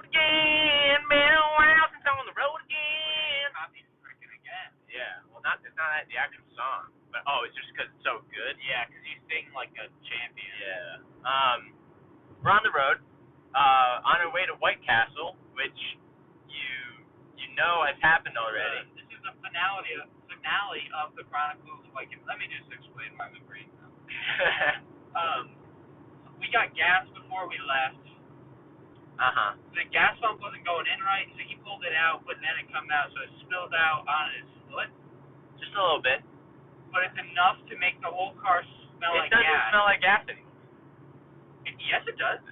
again. Been a while since I'm on the road again. Copy's freaking again. Yeah, well, it's not the actual song, but it's just because it's so good. Yeah, because you sing like a champion. Yeah. We're on the road, on our way to White Castle, which you know has happened already. This is the finale of the Chronicles of White Castle. Let me just explain why my brain's out. We got gas before we left. The gas pump wasn't going in right, so he pulled it out, but then it come out, so it spilled out on his foot. Just a little bit. But it's enough to make the whole car smell like gas. It gas. doesn't smell like gas anymore. Yes, it does.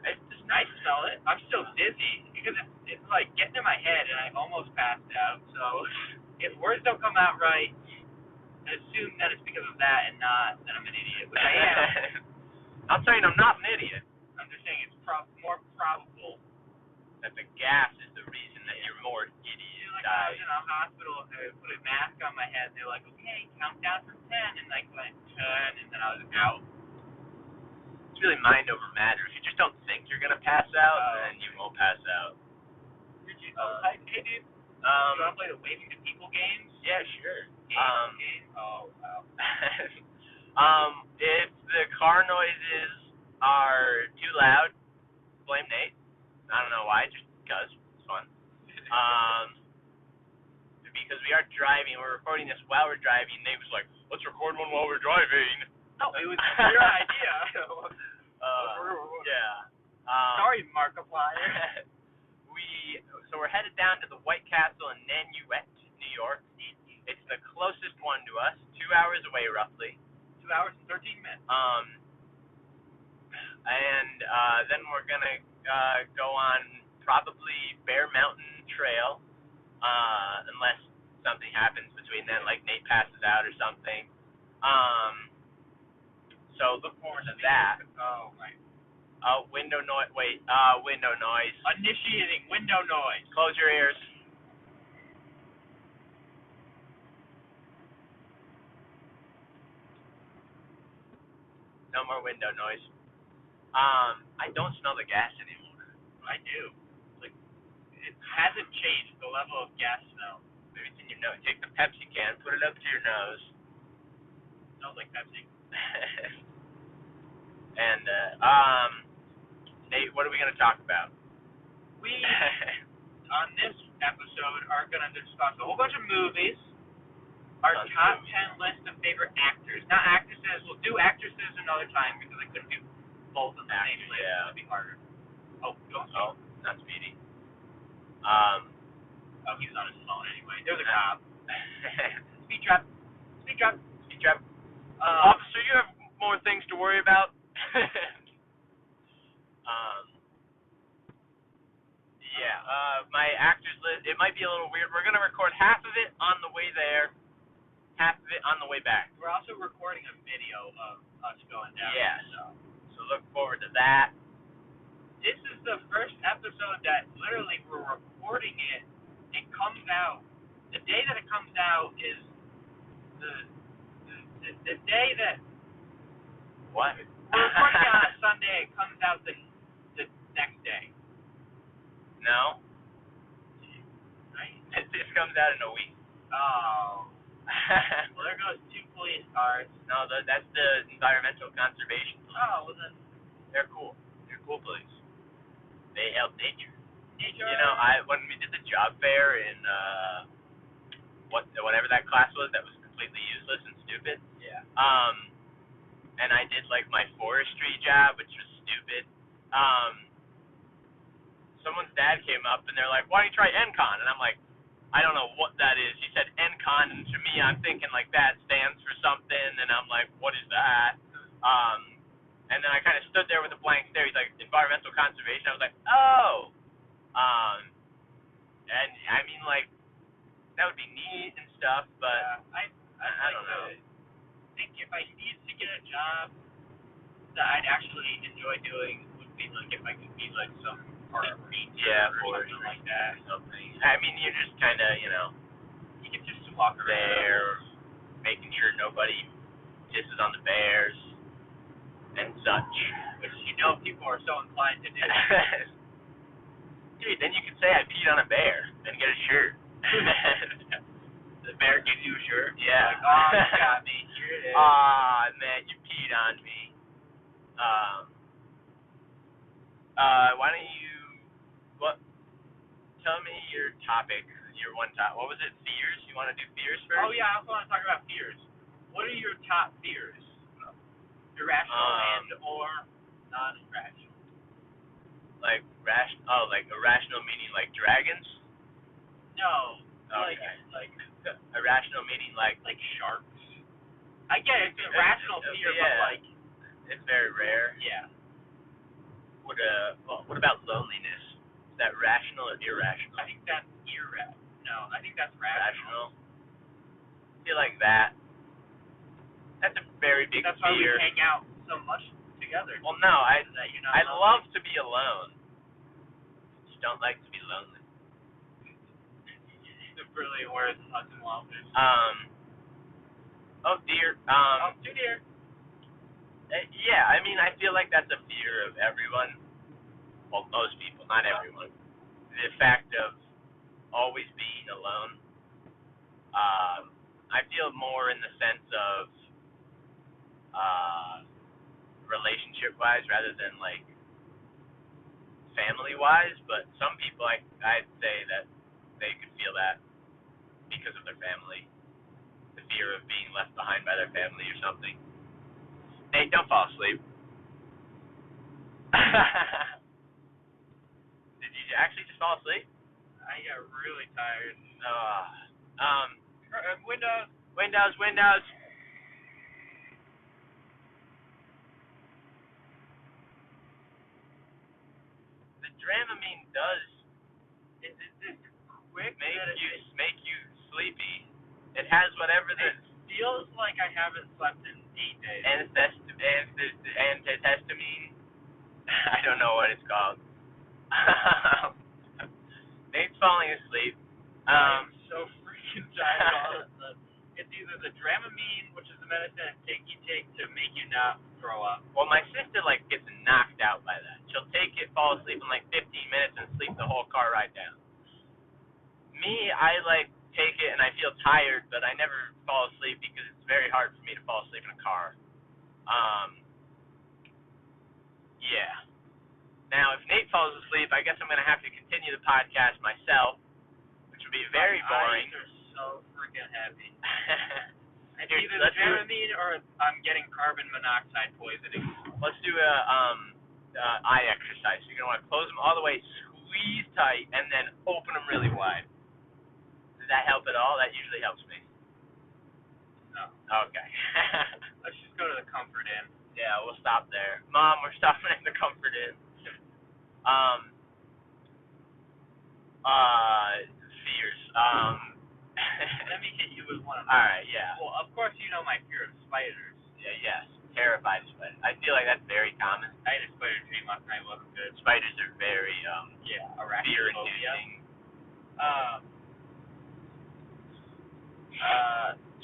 I smell it. I'm still dizzy because it's like getting in my head, and I almost passed out. So if words don't come out right, assume that it's because of that and not that I'm an idiot, which I am. I'm saying I'm not an idiot. I'm just saying it's more probable that the gas is the reason that you're more idiot. Like I was in a hospital, they put a mask on my head, and they're like, okay, count down from 10, and like went 10, and then I was out. It's really mind over matter. If you just don't think you're gonna pass out, then you won't pass out. Did you? Hey, dude. You wanna play the waving to people games? Yeah, sure. Game. Oh wow. If the car noises are too loud, blame Nate. I don't know why, just because it's fun. Because we are driving, we're recording this while we're driving. Nate was like, "Let's record one while we're driving." No, it was your idea. Yeah. Sorry, Markiplier. So we're headed down to the White Castle in Nanuet, New York. It's the closest one to us, 2 hours away roughly. 2 hours and 13 minutes. And then we're gonna go on probably Bear Mountain Trail, unless something happens between then, like Nate passes out or something. So look forward to that. Oh my. Window noise. Wait. Window noise. Initiating window noise. Close your ears. No more window noise. I don't smell the gas anymore. I do. Like, it hasn't changed the level of gas smell. Maybe it's in your nose. Take the Pepsi can, put it up to your nose. Smells like Pepsi. And Nate, what are we gonna talk about? We on this episode are gonna discuss a whole bunch of movies. Our top 10 list of favorite actors. Not actresses. We'll do actresses another time because I couldn't do both on the same list. Yeah. It'd be harder. Oh, not Speedy. He's on his phone anyway. There's a cop. Speed trap. Officer, you have more things to worry about. My actors list, it might be a little weird. We're going to record half of it on the way there, half of it on the way back. We're also recording a video of us going down. Yeah. So look forward to that. This is the first episode that literally we're recording it. It comes out. The day that it comes out is the day that. What? We're recording on a Sunday. It comes out the next day. No. Right? This comes out in a week. Oh. Well, there goes 2 police cars. No, that's the environmental conservation police. Oh, well then. They're cool. They're cool police. They help nature. Nature. You know, when we did the job fair in whatever that class was that was completely useless and stupid. Yeah. And I did like my forestry job, which was stupid. Someone's dad came up and they're like, "Why don't you try NCON?" And I'm like, "I don't know what that is." He said NCON, and to me, I'm thinking like that stands for something, and I'm like, "What is that?" And then I kind of stood there with a blank stare. He's like, "Environmental conservation." I was like, "Oh." And I mean, like, that would be neat and stuff, but I don't know. I think if I needed to get a job that I'd actually enjoy doing would be like if I could be like some park ranger or something like that. I mean, you're just kind of, you can just walk around there, making sure nobody pisses on the bears and such. Which people are so inclined to do. Dude, then you can say I peed on a bear and get a shirt. The bear gives you a shirt? Yeah. Like, oh, you got me. Here it is. Aw, man, you peed on me. Why don't you, tell me your topic, your one top. What was it, fears? You want to do fears first? Oh, yeah, I also want to talk about fears. What are your top fears? Irrational and or non-irrational? Like, like irrational meaning like dragons? No. Okay. Like irrational meaning like sharks. I get it. It's a rational fear, yeah. but like... It's very rare. Yeah. What about loneliness? Is that rational or irrational? I think that's irrational. No, I think that's rational. I feel like that's a very big That's fear. why we hang out so much together. Well, no, I lonely. love to be alone. Just don't like to be lonely. The brilliant words of Hudson Wallace. Oh dear. Too dear. Yeah, I mean, I feel like that's a fear of everyone. Well, most people, not everyone. The fact of always being alone. I feel more in the sense of relationship-wise rather than like family-wise. But some people, I'd say that they could feel that because of their family, the fear of being left behind by their family or something. Nate, don't fall asleep. Did you actually just fall asleep? I got really tired. Windows. The Dramamine does Is it this quick? make you sleepy. It has whatever It feels like I haven't slept in 8 days. Antihistamine. I don't know what it's called. Nate's falling asleep. I'm so freaking tired all of a sudden. It's either the Dramamine, which is the medicine you take to make you not throw up. Well, my sister gets knocked out by that. She'll take it, fall asleep in 15 minutes, and sleep the whole car ride down. Me, I take it and I feel tired, but I never fall asleep because it's very hard for me to fall asleep in a car. Yeah. Now, if Nate falls asleep, I guess I'm going to have to continue the podcast myself, which would be very boring. My eyes are so freaking heavy. It's Here, either the Dramamine or I'm getting carbon monoxide poisoning. Let's do a eye exercise. So you're going to want to close them all the way, squeeze tight, and then open them really wide. Does that help at all? That usually helps me. No. Okay. Let's just go to the Comfort Inn. Yeah, we'll stop there. Mom, we're stopping at the Comfort Inn. Fears. Let me hit you with one of them. Alright, yeah. Well, of course you know my fear of spiders. Yeah, yes. Terrified of spiders. I feel like that's very common. I had a spider dream last night. It wasn't good. Spiders are very, fear-inducing.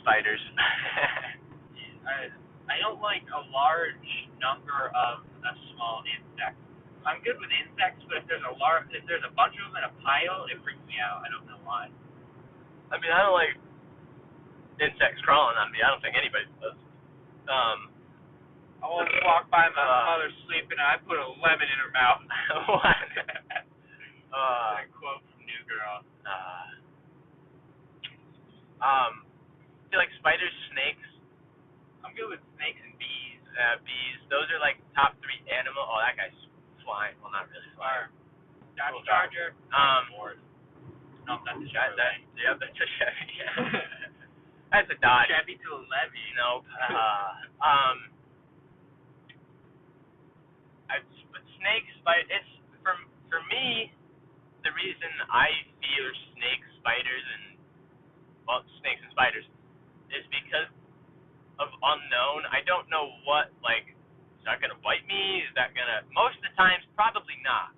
Spiders. I don't like a large number of a small insect. I'm good with insects, but if there's a bunch of them in a pile, it freaks me out. I don't know why. I mean, I don't like insects crawling on me. I don't think anybody does. I once walked by my mother sleeping, and I put a lemon in her mouth. What? A quote from New Girl. I feel like spiders, snakes. I'm good with snakes and bees. Bees. Those are top 3 animal. Oh, that guy's flying. Well, not really flying. Dodge Charger. No, that's a Chevy. Yep, that's a Chevy. That's a Dodge. Chevy to a levy. Nope. Snakes, it's for me. The reason I fear snakes, spiders, snakes and spiders, is because of unknown. I don't know what is that gonna bite me? Is that gonna? Most of the times, probably not.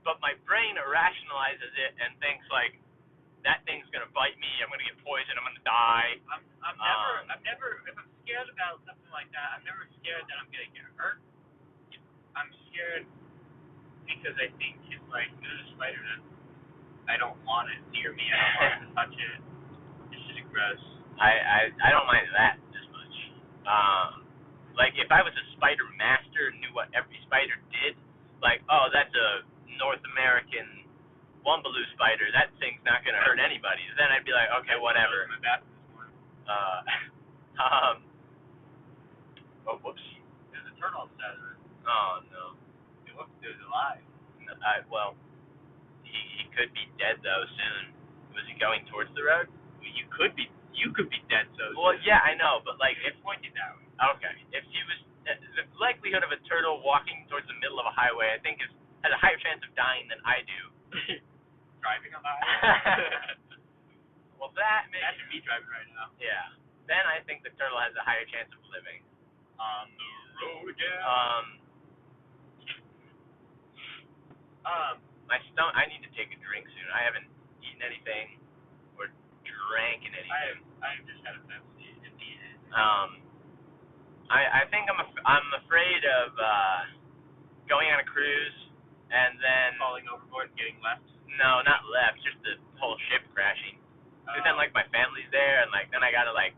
But my brain rationalizes it and thinks that thing's gonna bite me. I'm gonna get poisoned. I'm gonna die. I'm never. If I'm scared about something like that, I'm never scared that I'm gonna get hurt. I'm scared because I think it's like, there's a spider that I don't want it near me. I don't want to touch it. It's just gross. I don't mind that as much. Like if I was a spider master and knew what every spider did, like, oh, that's a North American Wumbaloo spider, that thing's not gonna hurt anybody. Then I'd be like, okay, whatever. My bathroom this morning. Um. Oh, whoops. There's a turtle outside of it. Oh no. It looks it was alive. Well, he could be dead though soon. Was he going towards the road? Well, you could be dead so soon. Well, yeah, I know, but like if pointed that way. okay, if he was the likelihood of a turtle walking towards the middle of a highway, I think has a higher chance of dying than I do. Driving on the highway. Well, that makes Imagine me driving right now. Yeah. Then I think the turtle has a higher chance of living. On the road again. My stomach. I need to take a drink soon. I haven't eaten anything or drank anything. I just had a Pepsi and eaten. I think I'm afraid of going on a cruise and then falling overboard and getting left. No, not left. Just the whole ship crashing. Because then like my family's there and like then I gotta like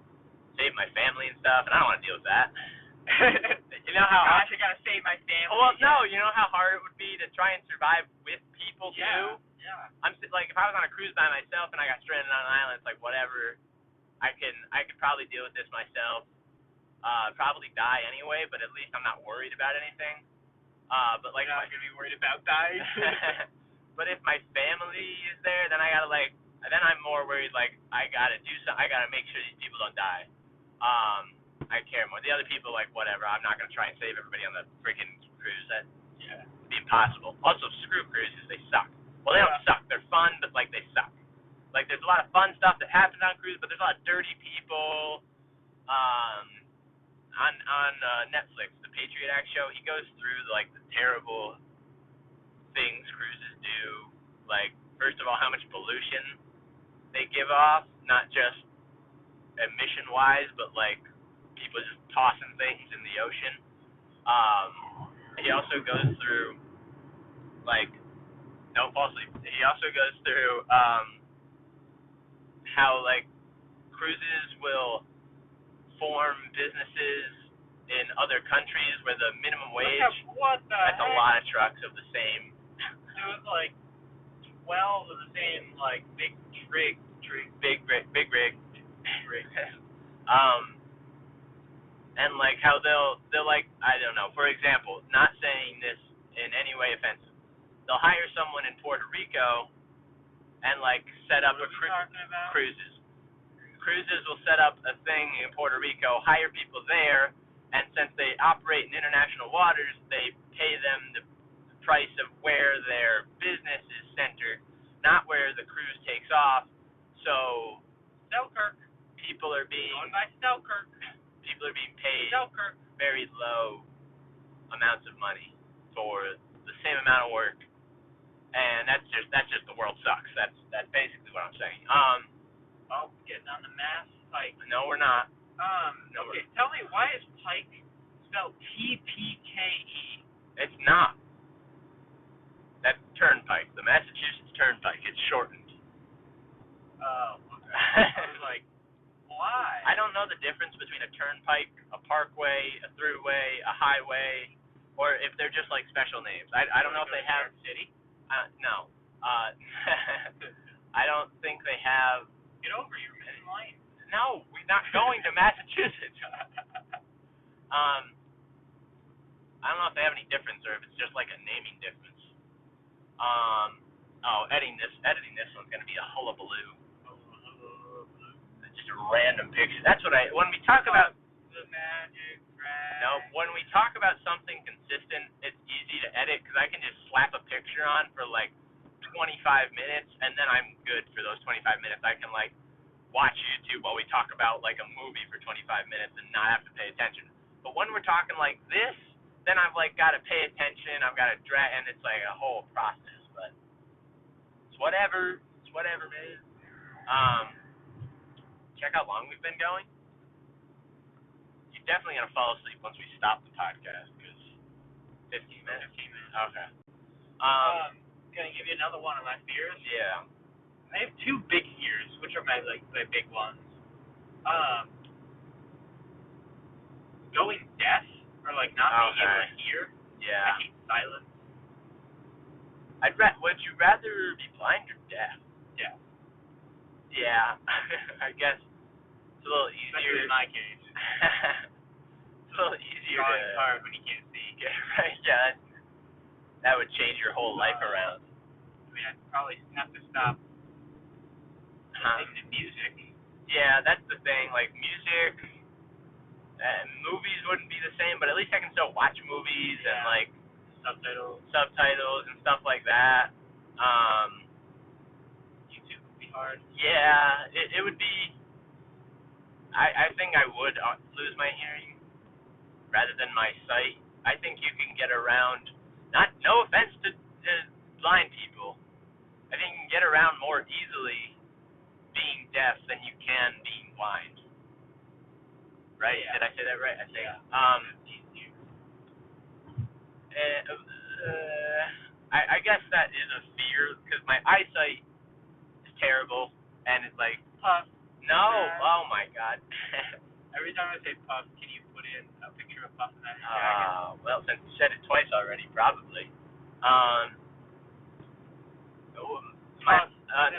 save my family and stuff and I don't want to deal with that. You know how I gotta save my family. Well, no, you know how hard it would be to try and survive with people too. Yeah. I'm like if I was on a cruise by myself and I got stranded on an island, it's like whatever. I could probably deal with this myself. Probably die anyway, but at least I'm not worried about anything. But like I'm not gonna be worried about dying. But if my family is there, then I gotta like then I'm more worried like I gotta do something. I gotta make sure these people don't die. I care more. The other people, like, whatever. I'm not going to try and save everybody on the freaking cruise. That'd be impossible. Also, screw cruises. They suck. Well, they don't suck. They're fun, but, like, they suck. Like, there's a lot of fun stuff that happens on cruise, but there's a lot of dirty people. On Netflix, the Patriot Act show, he goes through, like, the terrible things cruises do. Like, first of all, how much pollution they give off. Not just emission-wise, but, like, people just tossing things in the ocean. He also goes through, like, don't fall asleep. He also goes through how, like, cruises will form businesses in other countries where the minimum wage, that's a lot of trucks of the same. There was, like, 12 of the same, like, big rig. And like how they'll like I don't know, for example, not saying this in any way offensive. They'll hire someone in Puerto Rico and like set up cruises. Cruises will set up a thing in Puerto Rico, hire people there, and since they operate in international waters, they pay them the price of where their business is centered, not where the cruise takes off. So Selkirk. People are being paid very low amounts of money for the same amount of work, and that's just the world sucks. That's basically what I'm saying. Getting on the mass pike. No, we're not. Okay, tell me, why is pike spelled T-P-K-E? It's not. That's turnpike. The Massachusetts Turnpike. It's shortened. Oh, okay. I was like, why? I don't know the difference between a turnpike, a parkway, a throughway, a highway, or if they're just like special names. I don't know if they have city. No. I don't think they have. Get over, you're missing lane. No, we're not going to Massachusetts. I don't know if they have any difference or if it's just like a naming difference. Editing this one's gonna be a hullabaloo. Just a random picture. That's what when we talk about the magic track. No, when we talk about something consistent, it's easy to edit because I can just slap a picture on for like 25 minutes and then I'm good for those 25 minutes. I can like watch YouTube while we talk about like a movie for 25 minutes and not have to pay attention. But when we're talking like this, then I've like got to pay attention. I've got to drag, and it's like a whole process. But it's whatever. It's whatever, man. Check how long we've been going. You're definitely gonna fall asleep once we stop the podcast because 15 minutes. 15 minutes. Okay. Can I give you another one of my fears? Yeah. I have two big fears, which are my big ones. Going deaf or not being able to hear. Yeah. I hate silence. Would you rather be blind or deaf? Yeah. Yeah. I guess it's a little easier. Especially in my case. It's a little easier Drawing's hard when you can't see. Right. Yeah. That would change your whole life around. I mean, I'd probably have to stop listening to music. Yeah, that's the thing. Like music and movies wouldn't be the same, but at least I can still watch movies and like subtitles and stuff like that. YouTube would be hard. Yeah, it would be. I think I would lose my hearing rather than my sight. I think you can get around. No offense to blind people. I think you can get around more easily being deaf than you can being blind. Right? Yeah. Did I say that right? I think. I guess that is a fear because my eyesight is terrible and it's like Puff. no. Oh my god. Every time I say Puff, can you put in a picture of Puff in that jacket? Well, since you said it twice already, probably.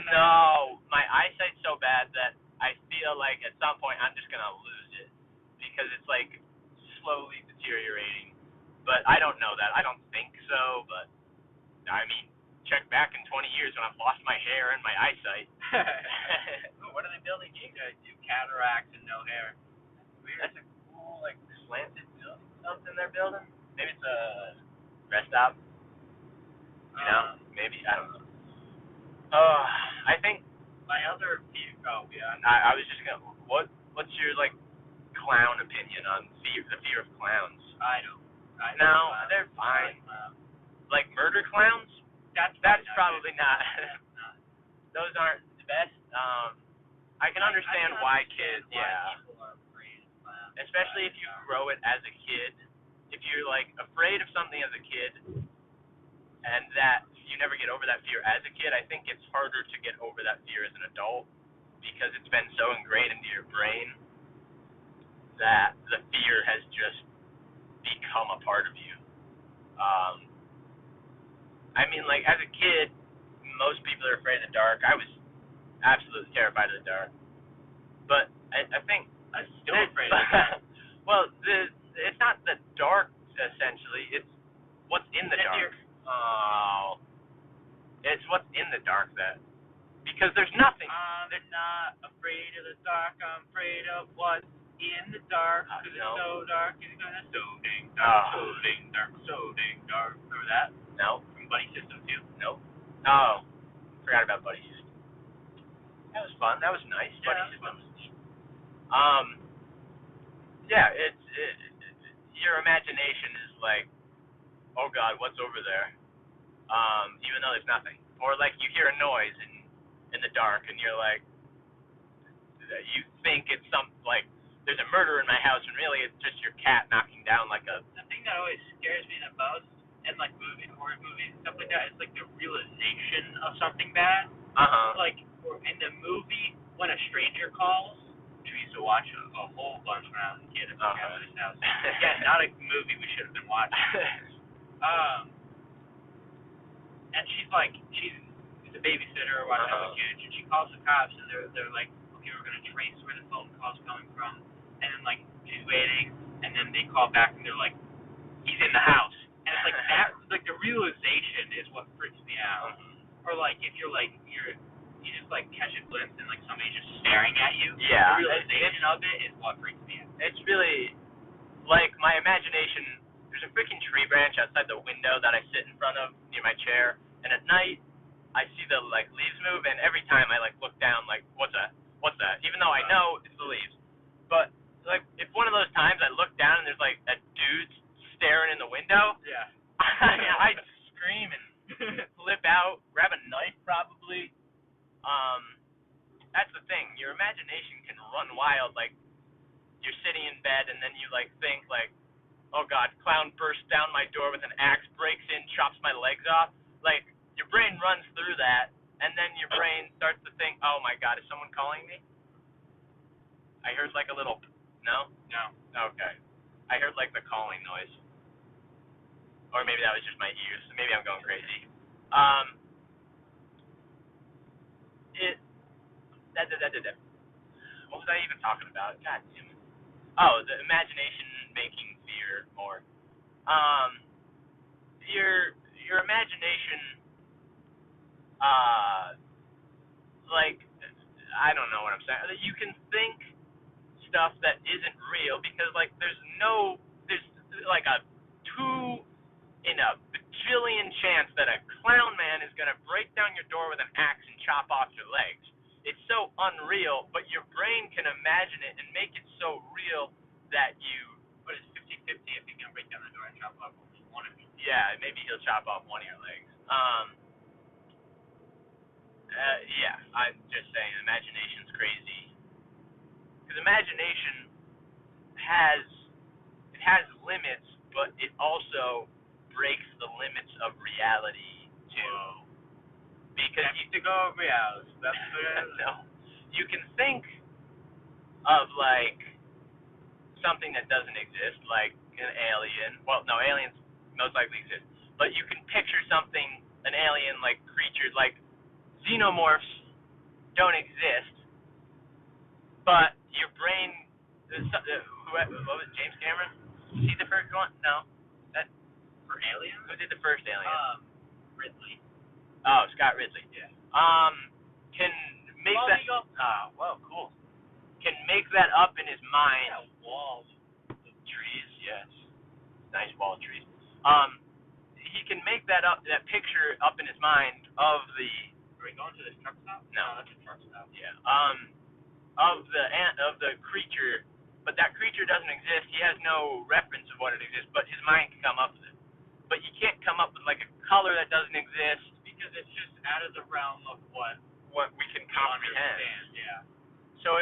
No, my eyesight's so bad that I feel like at some point I'm just gonna lose it because it's like slowly deteriorating. But I don't know that. I don't think so. But I mean, check back in 20 years when I've lost my hair and my eyesight. What are they building you guys do? Cataracts and no hair. That's a cool like slanted building. Something they're building. Maybe it's a rest stop. You know, maybe I don't know. I think my other fear. Oh yeah. I was just gonna. What's your like clown opinion on the fear of clowns? No, they're fine. Like murder clowns? That's probably not. Those aren't the best. I can understand why kids. Yeah. People are afraid of clowns. Especially if you grow it as a kid. If you're like afraid of something as a kid, and that you never get over that fear as a kid, I think it's harder to get over that fear as an adult because it's been so ingrained into your brain that the fear has just become a part of you. I mean, like as a kid, most people are afraid of the dark. I was absolutely terrified of the dark, but I think I'm still afraid of the dark. Well, it's not the dark essentially. It's what's in the dark. Oh, it's what's in the dark because there's nothing. I'm not afraid of the dark. I'm afraid of what's in the dark. Because it's so dark. It's gonna so dang dark, so dang dark, so dang dark. Remember that? No. From Buddy System 2? Nope. Oh, forgot about Buddy System. That was fun. That was nice. Yeah, Buddy System. Yeah, your imagination is like, oh God, what's over there? Even though there's nothing. Or like you hear a noise in the dark and you're like, you think it's like there's a murder in my house and really it's just your cat knocking down like a. The thing that always scares me the most in like horror movies and stuff like that is like the realization of something bad. Like in the movie when a stranger calls, which we used to watch a whole bunch when I was a kid at my grandmother's house. Again, not a movie we should have been watching. And she's a babysitter watching the kids, and she calls the cops, and they're like, okay, we're gonna trace where the phone call's coming from, and then like she's waiting, and then they call back, and they're like, he's in the house, and it's like that, like the realization is what freaks me out. Or like if you just like catch a glimpse and like somebody's just staring at you. Yeah. The realization of it is what freaks me out. It's really like my imagination. There's a freaking tree branch outside the window that I sit in front of near my chair, and at night I see the like leaves move, and every time I like look down, like what's that? What's that? Even though I know it's the leaves, but like if one of those times I look down and there's like a dude staring in the window, yeah, I'd scream and flip out, grab a knife probably. That's the thing. Your imagination can run wild. Like you're sitting in bed and then you like think like, oh God, clown bursts down my door with an axe, breaks in, chops my legs off. like your brain runs through that, and then your brain starts to think, oh my God, is someone calling me? I heard like a little, no? No. Okay. I heard like the calling noise. Or maybe that was just my ears. Maybe I'm going crazy. It, what was I even talking about? God damn it. Oh, the imagination making fear more. Um, your imagination, uh, like, I don't know what I'm saying. You can think stuff that isn't real because, like, there's like a 2 in a bajillion chance that a clown man is going to break down your door with an axe and chop off your legs. It's so unreal, but your brain can imagine it and make it so real that you. But it's 50-50 if you can break down the door and chop off one of them. Yeah, maybe he'll chop off one of your legs. Yeah, I'm just saying, imagination's crazy. Because imagination has limits, but it also breaks the limits of reality too. Whoa. Because you to go reality. That's no, you can think of like something that doesn't exist, like an alien. Well, no, aliens most likely exist, but you can picture something, an alien like creature, like xenomorphs don't exist, but your brain. What was it, James Cameron? Was he the first one? No. That for aliens? Who did the first Alien? Ridley. Oh, Scott Ridley. Yeah. Can make Bald that. Eagle. Whoa, cool. Can make that up in his mind. Yeah, walls. Trees, yes. Nice wall of trees. He can make that picture up in his mind of the. Are we going to this truck stop? No, that's a truck stop. Yeah. Of the creature, but that creature doesn't exist. He has no reference of what it exists, but his mind can come up with it. But you can't come up with like a color that doesn't exist because it's just out of the realm of what we can comprehend. Yeah. So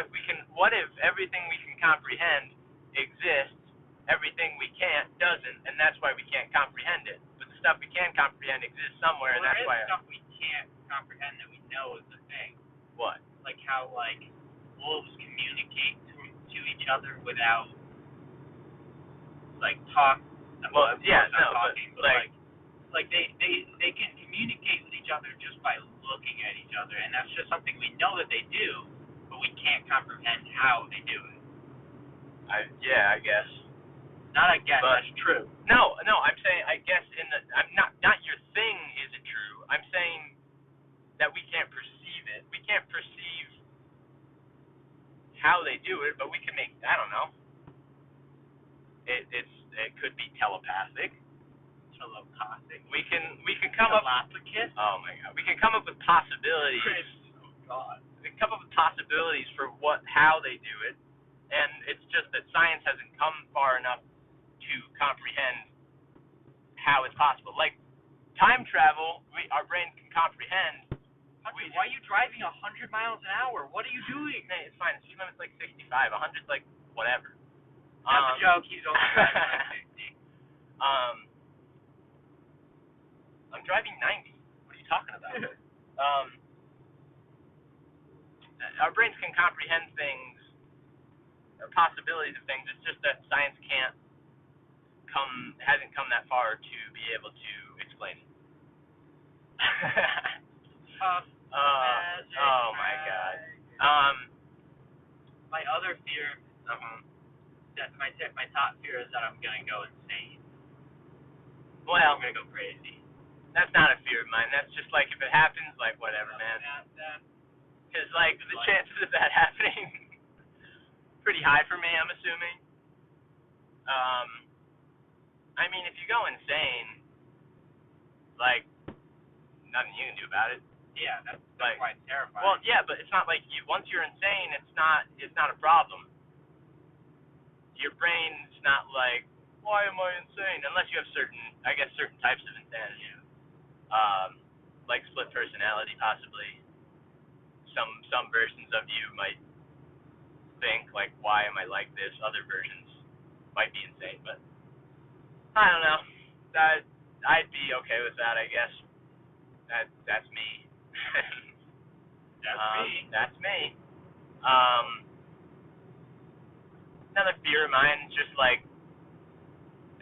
what if everything we can comprehend exists, everything we can't doesn't, and that's why we can't comprehend it. But the stuff we can comprehend exists somewhere, and that's why. Stuff we can't comprehend that we know is a thing. What? Like how wolves communicate to each other without talk. Well, yeah, no, talking, but they can communicate with each other just by looking at each other, and that's just something we know that they do, but we can't comprehend how they do it. I guess. Not I guess, but, that's true. No, I'm saying I guess I'm not your thing isn't true. I'm saying that we can't perceive it. We can't perceive how they do it, but we can make. I don't know. It could be telepathic. Telepathic. We can come up. Oh my God. We can come up with possibilities. Oh God. We can come up with possibilities for how they do it, and it's just that science hasn't come far enough to comprehend how it's possible. Like time travel, our brain can comprehend. Why are you driving 100 miles an hour? What are you doing? Hey, it's fine. Speed limit's like 65. 100's like whatever. That's a joke. He's only driving like 60. I'm driving 90. What are you talking about? Our brains can comprehend things, or possibilities of things. It's just that science hasn't come that far to be able to explain it. Oh my God. My other fear, my top fear is that I'm gonna go insane. Well, I'm gonna go crazy. That's not a fear of mine. That's just like if it happens, like whatever, man. Because like the chances of that happening, pretty high for me, I'm assuming. I mean, if you go insane, like nothing you can do about it. Yeah, that's why it's terrifying. Well, yeah, but it's not like once you're insane, it's not a problem. Your brain's not like, why am I insane? Unless you have certain types of insanity. Yeah. Like split personality, possibly. Some versions of you might think like, why am I like this? Other versions might be insane, but I don't know. I'd be okay with that, I guess. That's me. That's me. That's me. Another fear of mine is just like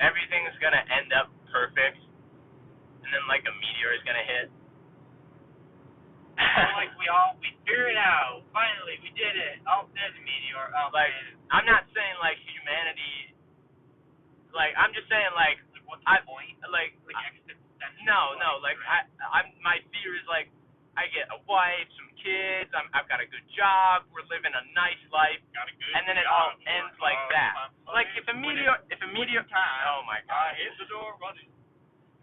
everything's gonna end up perfect, and then like a meteor is gonna hit. Like we figured it out. Finally, we did it. Oh, there's a meteor. Oh, like man. I'm not saying like humanity. Like I'm just saying like What's the point? Like existential. no. Like I'm my fear is like I get a wife, some kids. I've got a good job. We're living a nice life. Got a good and then it job, all ends like that. Like if a meteor, oh my god, I hit the door running.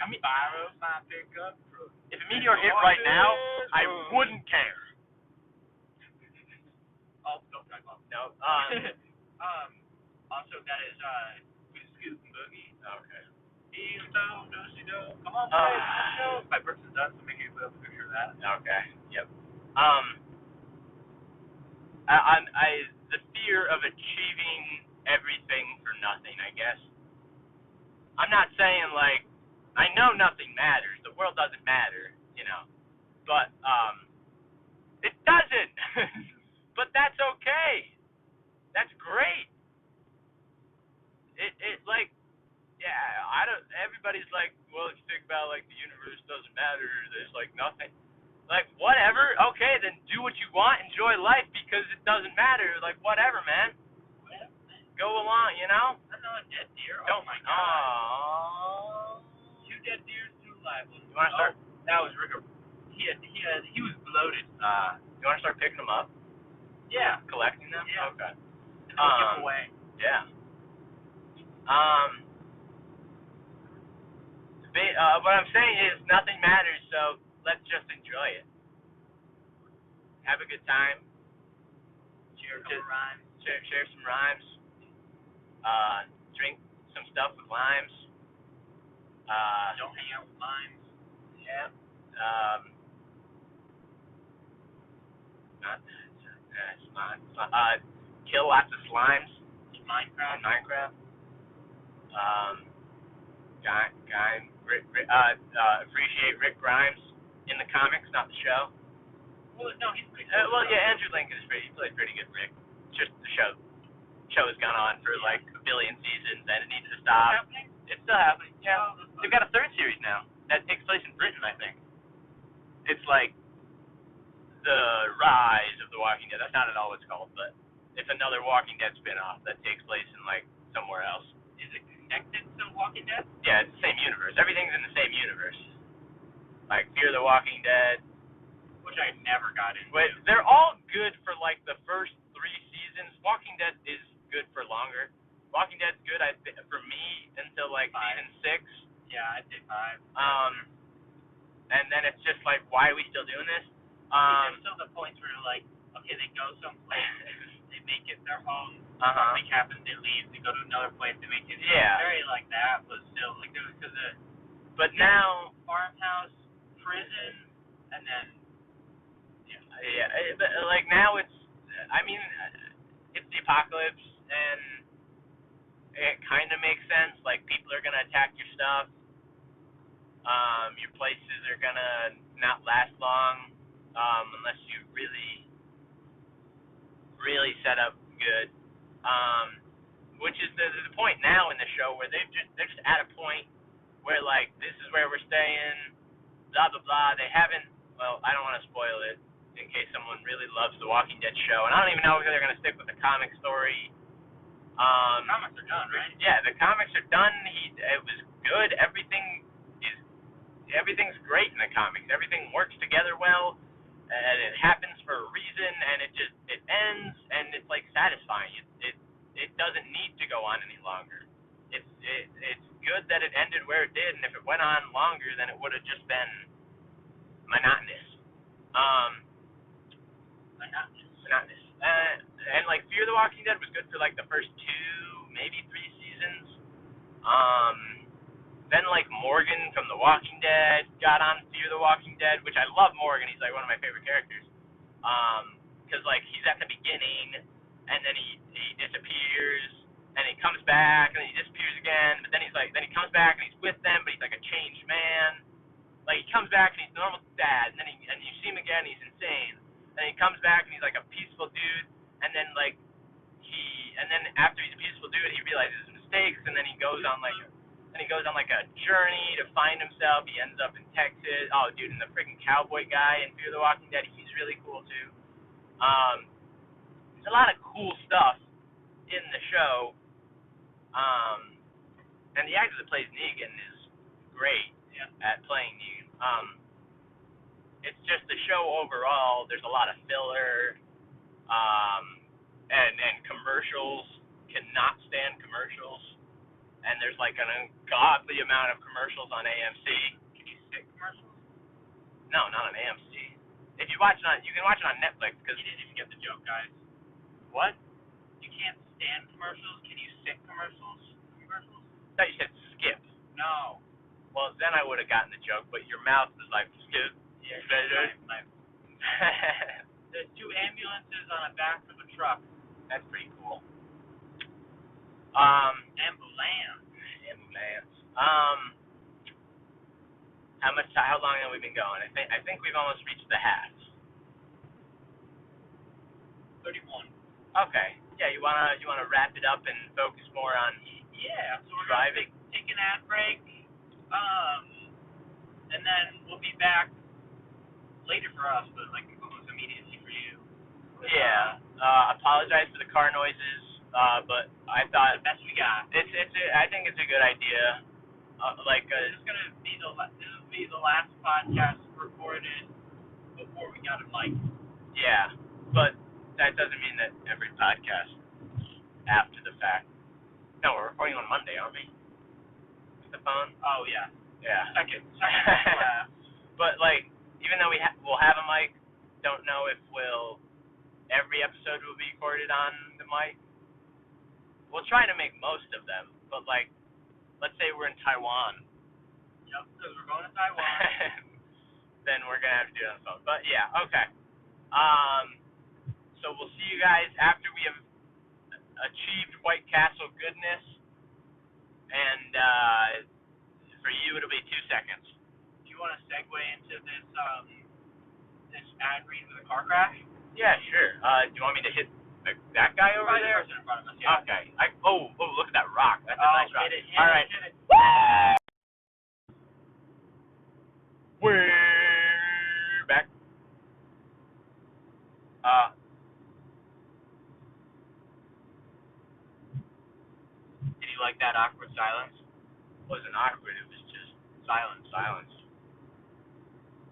I borrow my pickup truck. If a meteor hit right now, I wouldn't care. Oh, don't talk about No. Also, that is we Scoot and Boogie. Okay. Come on, play the show. My Brooks and Dunn, so make you put up a picture of that. Okay. Yep. The fear of achieving everything for nothing, I guess. I'm not saying like I know nothing matters. The world doesn't matter, but it doesn't. But that's okay. That's great. It like I don't. Everybody's like, well, if you think about like the universe doesn't matter. There's like nothing. Like whatever. Okay, then do what you want. Enjoy life because it doesn't matter. Like whatever, man. Go along, I know a dead deer. Don't. Oh my god. 2 dead deers, 2 live ones. You want to start? That was Rick. He was bloated. You want to start picking them up? Yeah. Collecting them? Yeah. Okay. And give them away. Yeah. What I'm saying is nothing matters, so let's just enjoy it. Have a good time. Share a couple rhymes. Share some rhymes. Drink some stuff with limes. Don't hang out with limes. Yeah. Kill lots of slimes. Minecraft. Appreciate Rick Grimes in the comics, not the show. Well, no, he's pretty cool. Well, yeah, Andrew Lincoln he played pretty good Rick. Just the show has gone on for like a billion seasons and it needs to stop. It's still happening. Yeah. They've got a 3rd series now that takes place in Britain, I think. It's like the rise of the Walking Dead. That's not at all what it's called, but it's another Walking Dead spin-off that takes place in like somewhere else. Is it connected to Walking Dead? Yeah, it's the same universe. Everything's in the same universe. Like Fear the Walking Dead, which I never got into. Wait, they're all good for like the first 3 seasons. Walking Dead is good for longer. Walking Dead's good for me until like 5. season 6. Yeah, I'd say 5. And then it's just like, why are we still doing this? There's still the points where you're like, okay, they go someplace, they make it their home. Something happens, they leave, they go to another place, they make it. Yeah. Very like that, but still like there was But now farmhouse, prison, and then but like now it's, I mean, it's the apocalypse and it kind of makes sense. Like people are gonna attack your stuff. Your places are gonna not last long unless you really, really set up good. Which is the point now in the show where they're just at a point where like this is where we're staying, blah blah blah. They haven't. Well, I don't want to spoil it in case someone really loves the Walking Dead show, and I don't even know if they're gonna stick with the comic story. The comics are done, right? Yeah, the comics are done. It was good. Everything's great in the comics. Everything works together well, and it happens for a reason, and it ends, and it's like satisfying. It doesn't need to go on any longer. It's good that it ended where it did, and if it went on longer, then it would have just been monotonous. Monotonous. And like Fear the Walking Dead was good for like the first 2, maybe 3 seasons. Then like Morgan from The Walking Dead got on Fear the Walking Dead, which I love Morgan. He's like one of my favorite characters. Because like he's at the beginning, and then he disappears, and he comes back, and then he disappears again. But then he comes back and he's with them, but he's like a changed man. Like, he comes back and he's normal dad, and then you see him again, he's insane. And he comes back and he's like a peaceful dude, and then like and then after he's a peaceful dude, he realizes his mistakes, and then he goes on like a journey to find himself. He ends up in Texas. Oh, dude, and the freaking cowboy guy in Fear the Walking Dead, he's really cool too. There's a lot of cool stuff in the show. And the actor that plays Negan is great at playing Negan. It's just the show overall. There's a lot of filler, and commercials. Cannot stand commercials. And there's like an ungodly amount of commercials on AMC. Can you skip commercials? No, not on AMC. If you watch it on, you can watch it on Netflix because you didn't even get the joke, guys. What? You can't stand commercials. Can you skip commercials? Commercials? I thought you said skip. No. Well, then I would have gotten the joke, but your mouth was like skip. Yeah, There's 2 ambulances on the back of a truck. That's pretty cool. Ambulance. How long have we been going? I think we've almost reached the half. 31. Okay. Yeah, you wanna wrap it up and focus more on so we're driving? gonna take an ad break. And then we'll be back later for us, but like almost immediately for you. Yeah. Apologize for the car noises, but I thought the best we got. I think it's a good idea. This is gonna be the last podcast recorded before we got a mic. Yeah, but that doesn't mean that every podcast after the fact. No, we're recording on Monday, aren't we? With the phone? Oh yeah. Yeah. Second. But like, even though we'll have a mic, don't know if every episode will be recorded on the mic. We'll try to make most of them, but like, let's say we're in Taiwan. Yep, because we're going to Taiwan. Then we're gonna have to do it on the phone. But yeah, okay. So we'll see you guys after we have achieved White Castle goodness, and for you it'll be 2 seconds. Do you want to segue into this ad read with a car crash? Yeah, sure. Do you want me to hit that guy over Probably there? The person in front of us, yeah. Okay. Look at that rock. That's a nice rock. Hit it. All right. Hit it. We're back. Did you like that awkward silence? It wasn't awkward. It was just silence.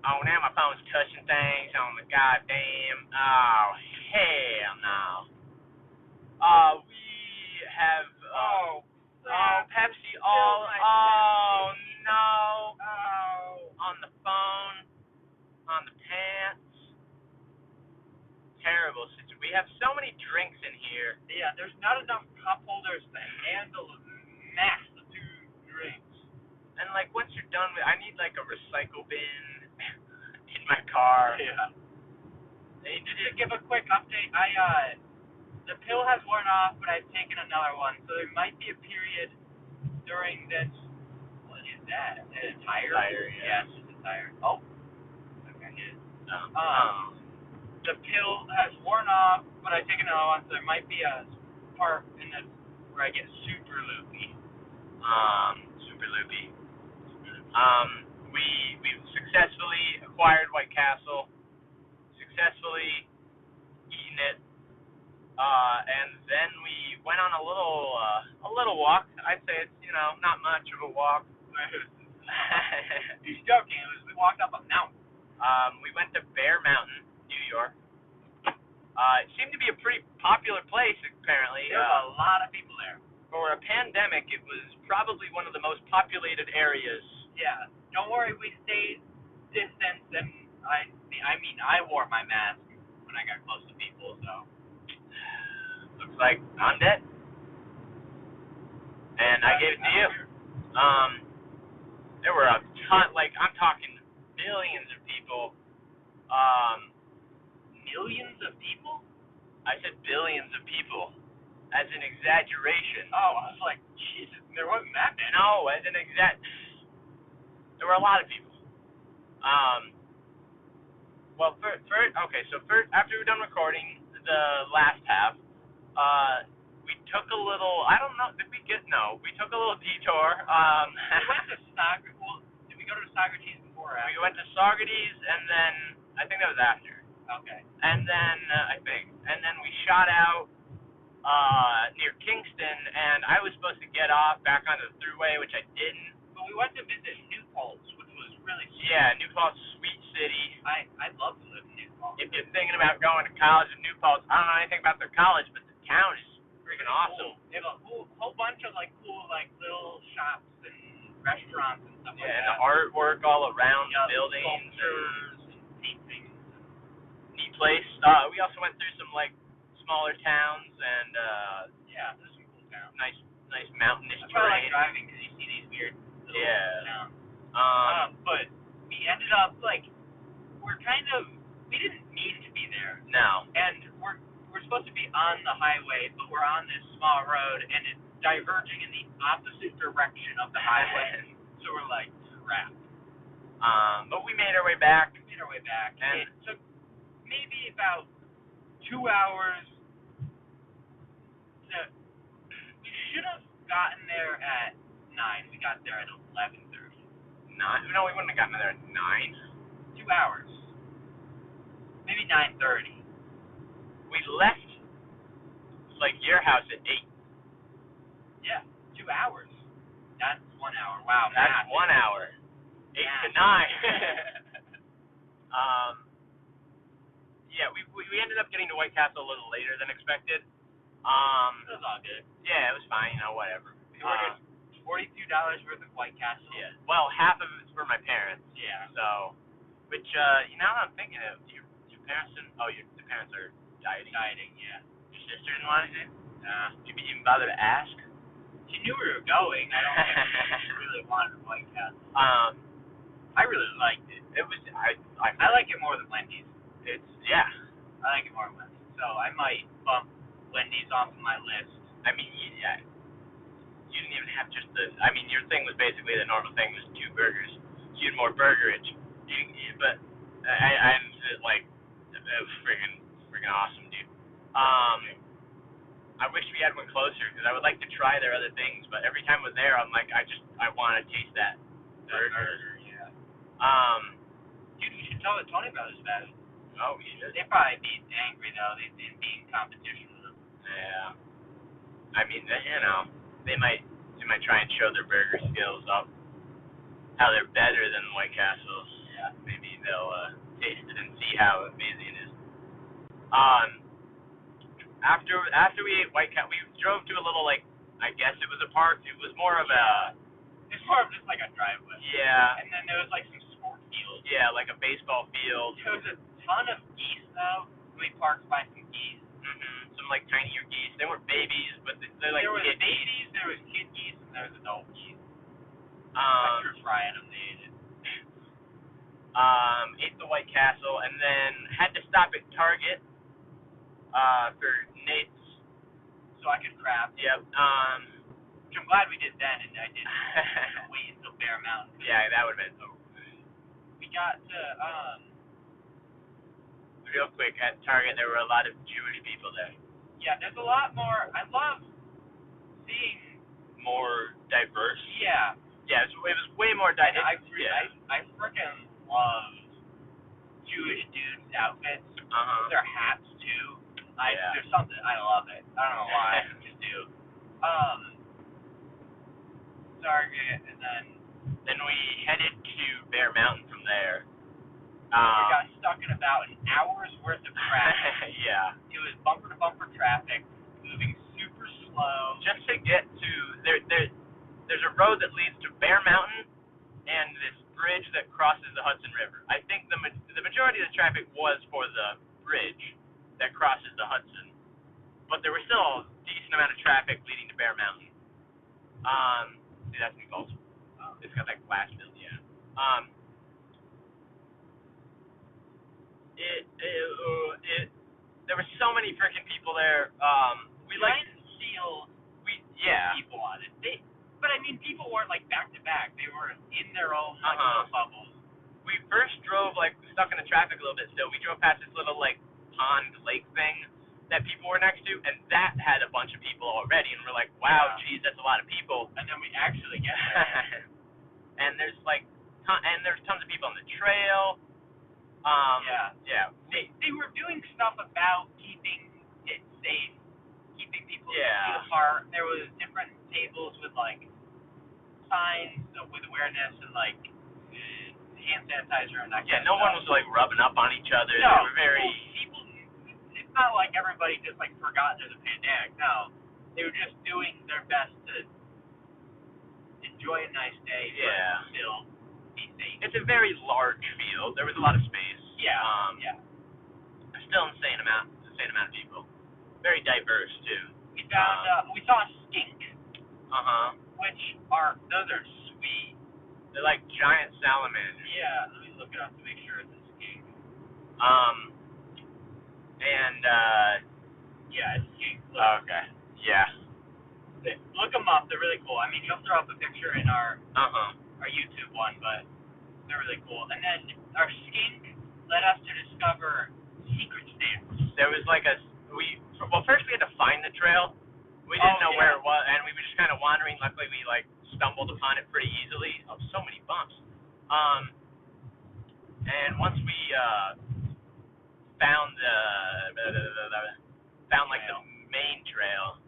Oh, now my phone's touching things on the goddamn. Oh, hell no. We have. Pepsi all. Oh, no. On the phone. On the pants. Terrible situation. We have so many drinks in here. Yeah, there's not enough cup holders to handle a max of 2 drinks. And like, once you're done with, I need like a recycle bin in my car. Yeah. And just to give a quick update, the pill has worn off, but I've taken another one, so there might be a period during this. What is that? Is it a tire? Tire, yeah. Yes, it's a tire. Oh. Okay. No. The pill has worn off, but I've taken another one, so there might be a part in this where I get super loopy. Super loopy. We've successfully acquired White Castle, successfully eaten it, and then we went on a little walk. I'd say it's not much of a walk. He's joking. We walked up a mountain. We went to Bear Mountain, New York. It seemed to be a pretty popular place, apparently. There were a lot of people there. For a pandemic, it was probably one of the most populated areas. Yeah. Don't worry, we stayed distanced, and I wore my mask when I got close to people, so. Looks like I'm dead. And I gave it to you. There were a ton, like, I'm talking millions of people. Millions of people? I said billions of people. As an exaggeration. Oh, I was like, Jesus, there wasn't that many. No, there were a lot of people. Um, well, okay, so after we were done recording the last half, we took a little. I don't know. Did we get? No, we took a little detour. We went to Socrates. Well, did we go to Socrates before or after? We went to Socrates, and then I think that was after. Okay. And then and then we shot out near Kingston, and I was supposed to get off back onto the thruway, which I didn't. But we went to visit New Paltz, which was really sweet. Yeah, New Paltz, sweet city. I'd love to live in New Paltz. If you're thinking about going to college in New Paltz, I don't know anything about their college, but the town is freaking awesome. Cool. They have a whole bunch of cool little shops and restaurants and stuff like that. Yeah, and the artwork all around the buildings, sculptures and paintings. Neat place. We also went through some smaller towns and yeah, there's some cool towns. Nice mountainous terrain. terrain. I like driving because you see these weird little towns. But we ended up we didn't mean to be there. No. And we're supposed to be on the highway, but we're on this small road and it's diverging in the opposite direction of the highway. So we're like, crap. But we made our way back. And it took maybe about 2 hours we should have gotten there at 9. We got there at 11:30. 9? No, we wouldn't have gotten there at 9. 2 hours. Maybe 9:30. We left your house at 8. Yeah, 2 hours. That's 1 hour. Wow, that's 1 hour. 8 to 9. Yeah, we ended up getting to White Castle a little later than expected. It was all good. Yeah, it was fine. Whatever. We ordered $42 worth of White Castle. Yeah. Well, half of it's for my parents. Yeah. So, which I'm thinking of your parents didn't. Oh, the parents are dieting. Yeah. Your sister didn't want anything? Nah. Did you even bother to ask? She knew we were going. I don't think she really wanted a White Castle. I really liked it. It was. I like it more than Wendy's. Yeah. I like it more than Wendy's. So I might bump Wendy's off of my list. I mean, yeah. You didn't even have just the. I mean, your thing was basically the normal thing was 2 burgers. You had more burgerage. But I it was freaking awesome, dude. I wish we had one closer because I would like to try their other things, but every time I was there, I'm like, I want to taste that burger. Yeah. Dude, we should tell the Tony Brothers about it. Oh, we should. They'd probably be angry though. They'd be in competition with them. Yeah. I mean, they might try and show their burger skills up, how they're better than White Castles. Yeah. Maybe they'll taste it and see how amazing it is. After we ate White Castle, we drove to a little I guess it was a park. It was more of it's more of just like a driveway. Yeah. And then there was some sport fields. Yeah, like a baseball field. There was a ton of geese though. We parked by some geese. Some tinier geese. They weren't babies, but they're there was kid babies, there was kid geese, and there was adult geese. We were frying them. They ate it. Ate the White Castle, and then had to stop at Target for Nate's. So I could craft. Yep. Which I'm glad we did then, and I didn't wait until Bear Mountain. Yeah, that would have been. We got to real quick at Target. There were a lot of Jewish people there. Yeah, there's a lot more. I love seeing more diverse. Yeah. Yeah, it was way more diverse. I freaking love Jewish dudes' outfits. Their hats too. There's something I love it. I don't know why. I just do. Target, and then we headed to Bear Mountain from there. We got stuck in about an hour's worth of traffic. Yeah. It was bumper to bumper traffic, moving super slow. Just to get to there's a road that leads to Bear Mountain and this bridge that crosses the Hudson River. I think the majority of the traffic was for the bridge that crosses the Hudson, but there was still a decent amount of traffic leading to Bear Mountain. See, that's New Paltz. It's got that glass build, yeah. There were so many freaking people there. People on it. But I mean, people weren't back to back. They were in their own little bubbles. We first drove, like, stuck in the traffic a little bit still. We drove past this little, like, pond lake thing that people were next to, and that had a bunch of people already, and we're like, wow, geez, that's a lot of people. And then we actually get there. And there's, like, there's tons of people on the trail. Yeah. They were doing stuff about keeping it safe, keeping people 6 feet Yeah. apart. There was different tables with, like, signs with awareness and, like, hand sanitizer and that kind of no stuff. one was, like, rubbing up on each other. No, They were very... people, it's not like everybody just, like, forgot there's a pandemic. No. They were just doing their best to enjoy a nice day, but still be safe. It's a very large field. There was a lot of space. Yeah. Still insane amount of people. Very diverse too. We found we saw a skink. Which those are sweet. They're like giant salamanders. Yeah, let me look it up to make sure it's a skink. Yeah, it's a skink. Okay. Yeah. Look them up. They're really cool. I mean, you'll throw up a picture in our YouTube one, but they're really cool. And then our skink led us to discover secret stairs. There was like first we had to find the trail. We didn't know where it was, and we were just kind of wandering. Luckily, we like stumbled upon it pretty easily. Oh, so many bumps. And once we found like the main trail,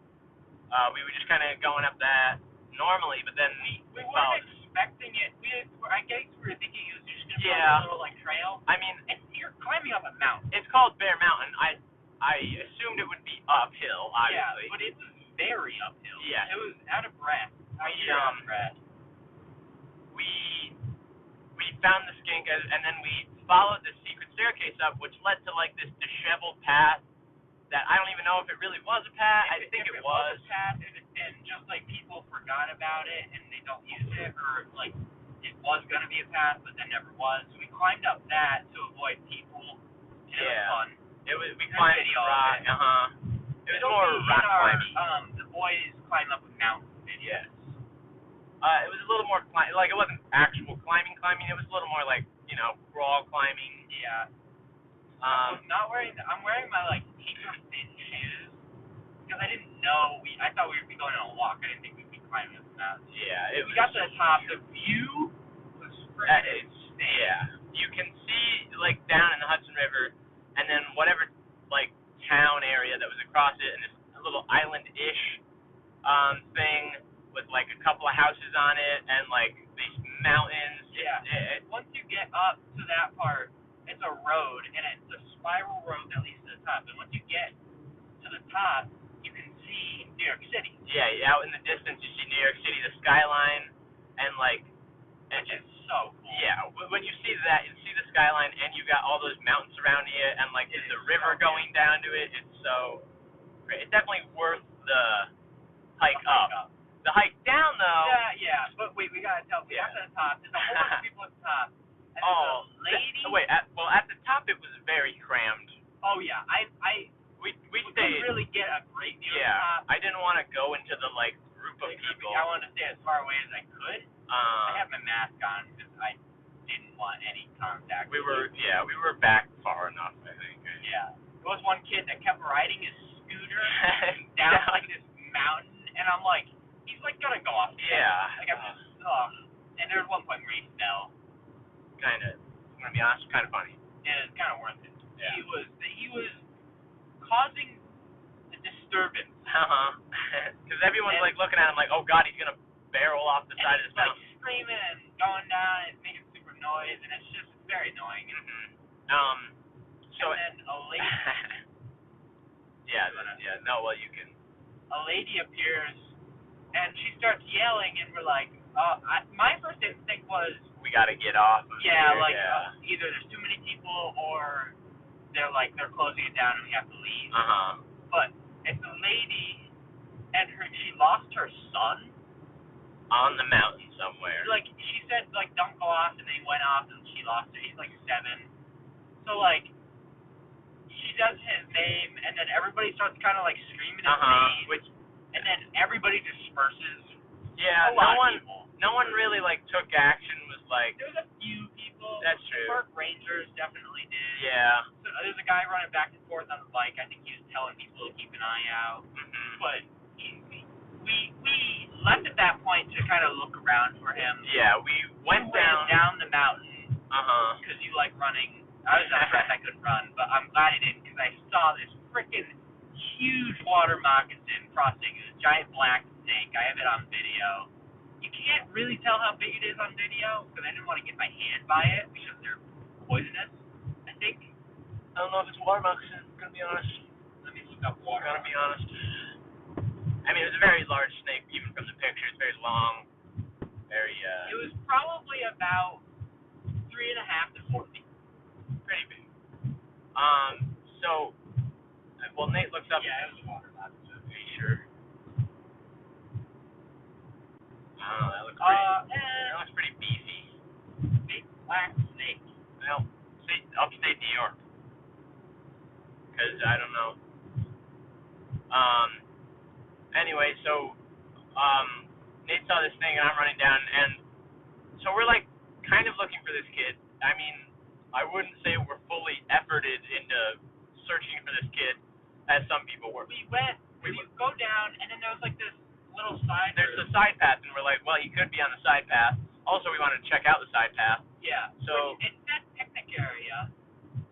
we were just kind of going up that normally, but then we weren't expecting it. I guess we were thinking it was just gonna be a little like trail. I mean, you're climbing up a mountain. It's called Bear Mountain. I assumed it would be uphill, obviously. Yeah, but it was very uphill. Yeah. It was out of breath. Out of breath. We found the skink, and then we followed the secret staircase up, which led to like this disheveled path that I don't even know if it really was a path. I think it was a path, and just like people forgot about it and they don't use it, or like it was gonna be a path but then never was. So we climbed up that to avoid people. And it was fun. We climbed rock. It was more rock climbing. The boys climb up a mountain. Yes. It was a little more like it wasn't actual climbing. It was a little more like crawl climbing. Yeah. I'm wearing my like paper thin shoes because I didn't know I thought we would be going on a walk. I didn't think we'd be climbing up the mountain. Yeah. We got to the top. The view was freaking insane. Yeah. You can see like down in the Hudson River, and then whatever like town area that was across it, and this little island-ish thing with like a couple of houses on it, and like these mountains. Yeah. Once you get up to that part, it's a road, and it's a spiral road that leads to the top. And once you get to the top, you can see New York City. Yeah, out in the distance, you see New York City, the skyline, and like, and it's so cool. Yeah, when you see that, you see the skyline, and you got all those mountains surrounding it, and like the river going down to it. It's so great. It's definitely worth the hike up. The hike down, though. Yeah. But wait, we gotta tell. We got to the top. There's a whole bunch of people at the top. And lady. At the top it was very crammed. Oh yeah, we stayed. couldn't really get a great view of the top. I didn't want to go into the like group of people. I wanted to stay as far away as I could. I had my mask on because I didn't want any contact. We were back far enough, I think. Yeah, there was one kid that kept riding his scooter down like this mountain, and I'm like, he's like gonna go off. Yeah. Like I'm just and there was one point where he fell. I'm gonna be honest, kind of funny. Yeah, it's kind of worth it. Yeah. He was causing a disturbance. Because everyone's like looking at him like, oh god, he's gonna barrel off the side of this mountain. Like screaming and going down and making super noise, and it's very annoying. So and then a lady. You can. A lady appears, and she starts yelling, and we're like, my first instinct was, we gotta get off of here. Either there's too many people or they're closing it down and we have to leave. But it's a lady, and she lost her son on the mountain somewhere. Like she said, don't go off, and then he went off, and she lost her. He's like 7. So she does his name, and then everybody starts kind of screaming his name, and then everybody disperses. Yeah, no one really took action. Was like there's a few people. That's true. Park rangers definitely did. Yeah. So there's a guy running back and forth on the bike. I think he was telling people to keep an eye out. Mm-hmm. But we left at that point to kind of look around for him. Yeah, we went down the mountain. Uh-huh. Because you like running. I was impressed I couldn't run, but I'm glad I didn't because I saw this freaking huge water moccasin crossing a giant black snake. I have it on video. You can't really tell how big it is on video because I didn't want to get my hand by it because they're poisonous, I think. I don't know if it's a water moccasin, I'm gonna be honest. Let me look up water. I'm gonna be honest. I mean, it was a very large snake, even from the picture. It's very long, very, It was probably about 3.5 to 4 feet. Pretty big. So, well, Nate looks up. Yeah, it was a water moccasin. Are you sure? I don't know, that looks pretty beefy. Big black snake. Well, upstate New York. Because, I don't know. Anyway, so, Nate saw this thing and I'm running down, and so we're like kind of looking for this kid. I mean, I wouldn't say we're fully efforted into searching for this kid as some people were. We go down, and then there was like this little side. There's the side path, and we're like, well, he could be on the side path. Also, we wanted to check out the side path. Yeah. So it said picnic area,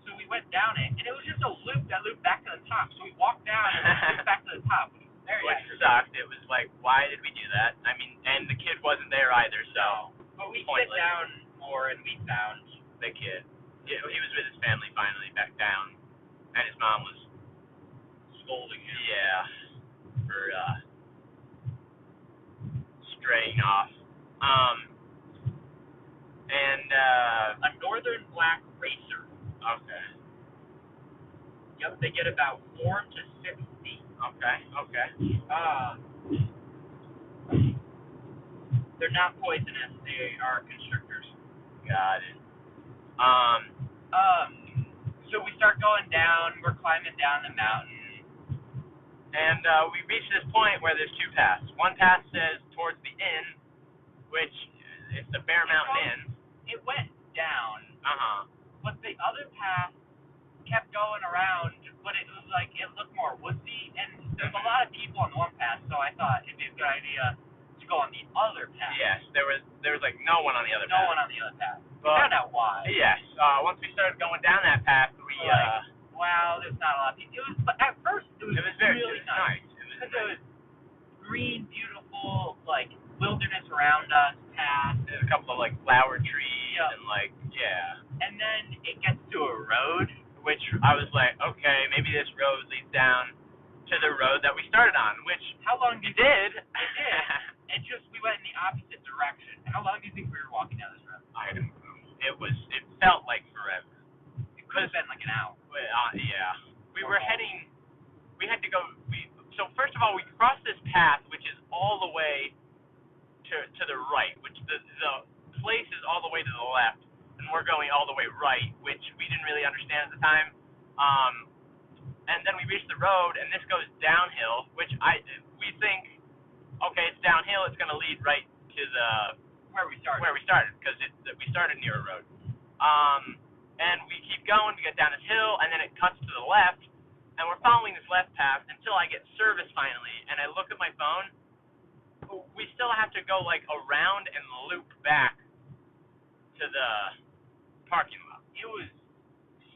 so we went down it, and it was just a loop that looped back to the top. So we walked down and looped back to the top, which was very sucked. It was like, why did we do that? I mean, and the kid wasn't there either, so. But we pointless. sit down more, and we found the kid. Yeah, he was with his family finally back down, and his mom was scolding him. Yeah, for straying off. A northern black racer. Okay. Yep, they get about 4 to 6 feet. Okay. They're not poisonous. They are constrictors. Got it. So we start going down. We're climbing down the mountain, and we reach this point where there's two paths. One path says towards the inn, which it's the Bear Mountain Inn. It went down. But the other path kept going around, but it was like it looked more woodsy, and there's a lot of people on one path, so I thought it'd be a good idea to go on the other path. Yes, there was like no one on the other path. No one on the other path. We But, found out why. Yes. Once we started going down that path, we wow, there's not a lot of people. But at first it was really nice. It was green, beautiful, like wilderness around us path. There's a couple of like flower trees and like And then it gets to a road, which I was like, okay, maybe this road leads down to the road that we started on, which how long did. It did. It just we went in the opposite direction. How long do you think we were walking down this road? I don't know. It felt like forever. It could have been like an hour. Yeah. We were heading. We had to go. So first of all, we crossed this path, which is all the way to the right, which the place is all the way to the left, and we're going all the way right, which we didn't really understand at the time. And then we reached the road, and this goes downhill, which we think, okay, it's downhill, it's going to lead right to where we started, because we started near a road. And we keep going, we get down this hill, and then it cuts to the left, and we're following this left path until I get service finally, and I look at my phone. We still have to go like around and loop back to the parking lot. It was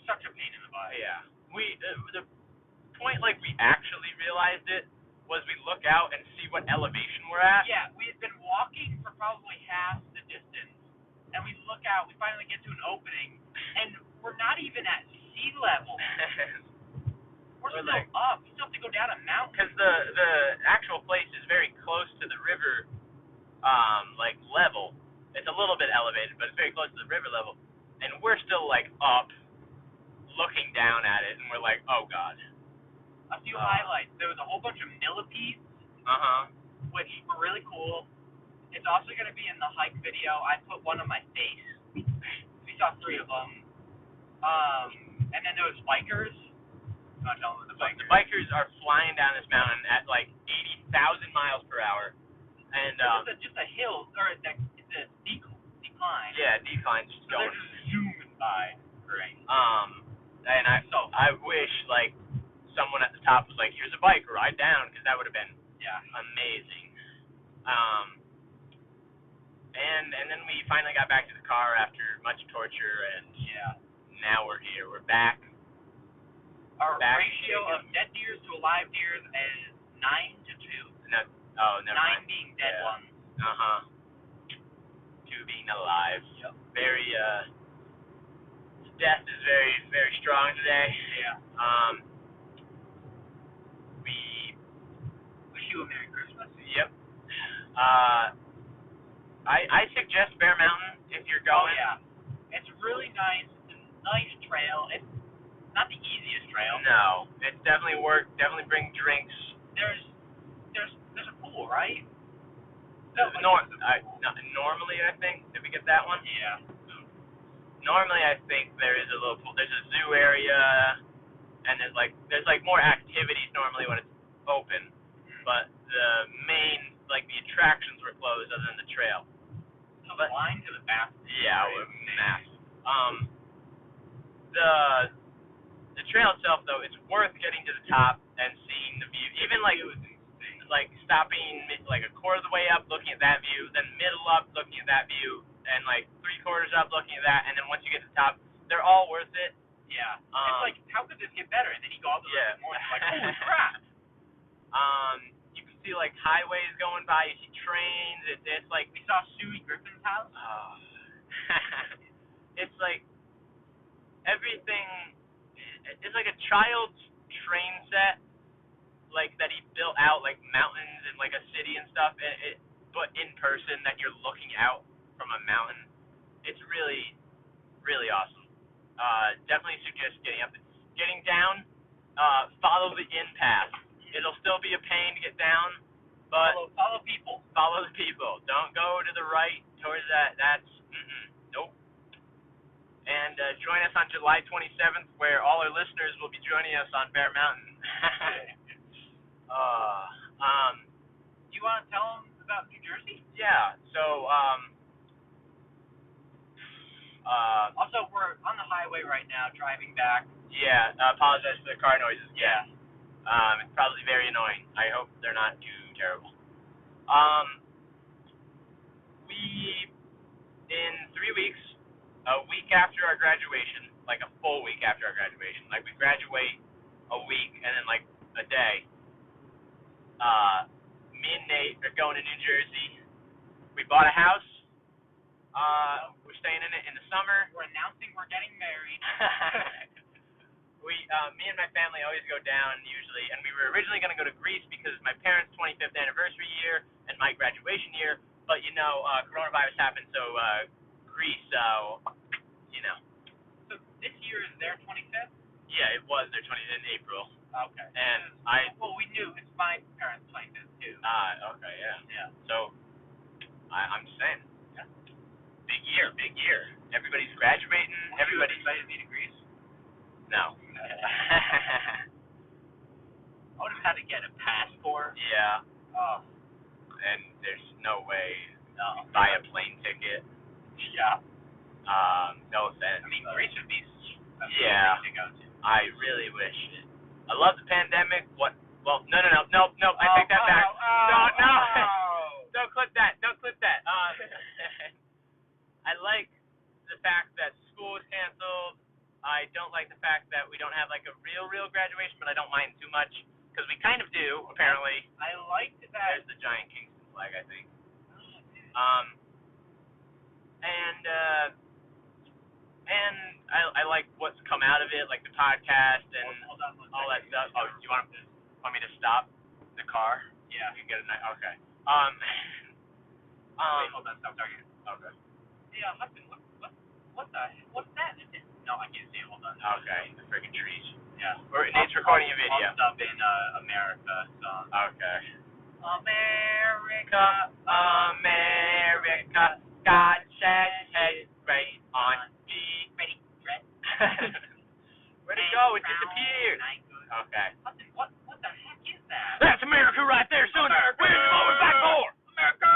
such a pain in the butt. Yeah. The point like we actually realized it was we look out and see what elevation we're at. Yeah, we had been walking for probably half the distance, and we look out, we finally get to an opening, and we're not even at sea level. We're still like, up. We still have to go down a mountain. Because the actual place is very close to the river, like level. It's a little bit elevated, but it's very close to the river level. And we're still like up, looking down at it, and we're like, oh god. A few highlights. There was a whole bunch of millipedes, which were really cool. It's also going to be in the hike video. I put one on my face. We saw 3 of them. And then there was bikers. You want to tell them the bikers? The bikers are flying down this mountain at like 80,000 miles per hour. And it's just a hill, or it's a decline. decline. Yeah, decline's just So going. they're just zooming by. Great. And I wish like someone at the top was like, here's a bike, ride down, because that would have been amazing. And then we finally got back to the car after much torture, and now we're here. We're back. Our ratio of dead deers to alive deers is 9-2. No, never 9 mind. being dead ones. 2 being alive. Yep. Very death is very, very strong today. Yeah. We wish you a Merry Christmas. Yep. I suggest Bear Mountain if you're going. Oh yeah. It's really nice. It's a nice trail. It's not the easiest trail. No. It's definitely work. Definitely bring drinks. There's a pool, right? Normally, I think, did we get that one? Yeah. Normally, I think there is a little pool. There's a zoo area, and there's more activities normally when it's open, but the main, the attractions were closed other than the trail. The line to the back. Yeah, it was massive. The trail itself, though, it's worth getting to the top and seeing the view. Even stopping a quarter of the way up, looking at that view, then middle up, looking at that view, and 3/4 up, looking at that, and then once you get to the top, they're all worth it. Yeah. It's how could this get better? And then you go up the more, holy crap. You can see highways going by. You see trains. It's we saw Suey Griffin's house. Oh. It's everything. It's like a child's train set, that he built out mountains and a city and stuff. But in person, that you're looking out from a mountain. It's really, really awesome. Definitely suggest getting up. Getting down, follow the in path. It'll still be a pain to get down, but follow people. Follow the people. Don't go to the right towards that. That's nope. And join us on July 27th, where all our listeners will be joining us on Bear Mountain. You want to tell them about New Jersey? Yeah. So also, we're on the highway right now, driving back. Yeah. Apologize for the car noises. Yeah. It's probably very annoying. I hope they're not too terrible. We, in 3 weeks, a week after our graduation, a full week after our graduation, we graduate a week and then a day, me and Nate are going to New Jersey. We bought a house. We're staying in it in the summer. We're announcing we're getting married. Me and my family always go down usually, and we were originally going to go to Greece because my parents' 25th anniversary year and my graduation year, but coronavirus happened, so Greece, So this year is their 25th? Yeah, it was their 25th in April. Okay. And we knew it's my parents' 25th too. Okay, yeah. So I'm just saying. Yeah. Big year. Everybody's graduating. Everybody's excited to be to Greece. No. I would have had to get a passport. Yeah. Oh. And there's no way No. buy a plane ticket. Yeah. No offense. Greece would be a yeah. to go to. I really wish it. I love the pandemic. What? Well, no. I take that back. No. Don't clip that. I like the fact that school is canceled. I don't like the fact that we don't have a real graduation, but I don't mind too much because we kind of do apparently. I liked that. There's the giant Kingston flag, I think. And I like what's come out of it, the podcast and all that stuff. Oh, do you want me to stop the car? Yeah. You can get a night. Okay. Wait, hold on. Stop talking. Okay. Yeah, Hudson. What's that? No, I can't see it. Hold on. Okay. The freaking trees. Yeah. Nate's recording a video. Up in America. So. Okay. America. God said, hey, right on me. Ready, red. Where'd it go? It disappeared. Okay. Hudson, what the heck is that? That's America right there, son. We're back for America.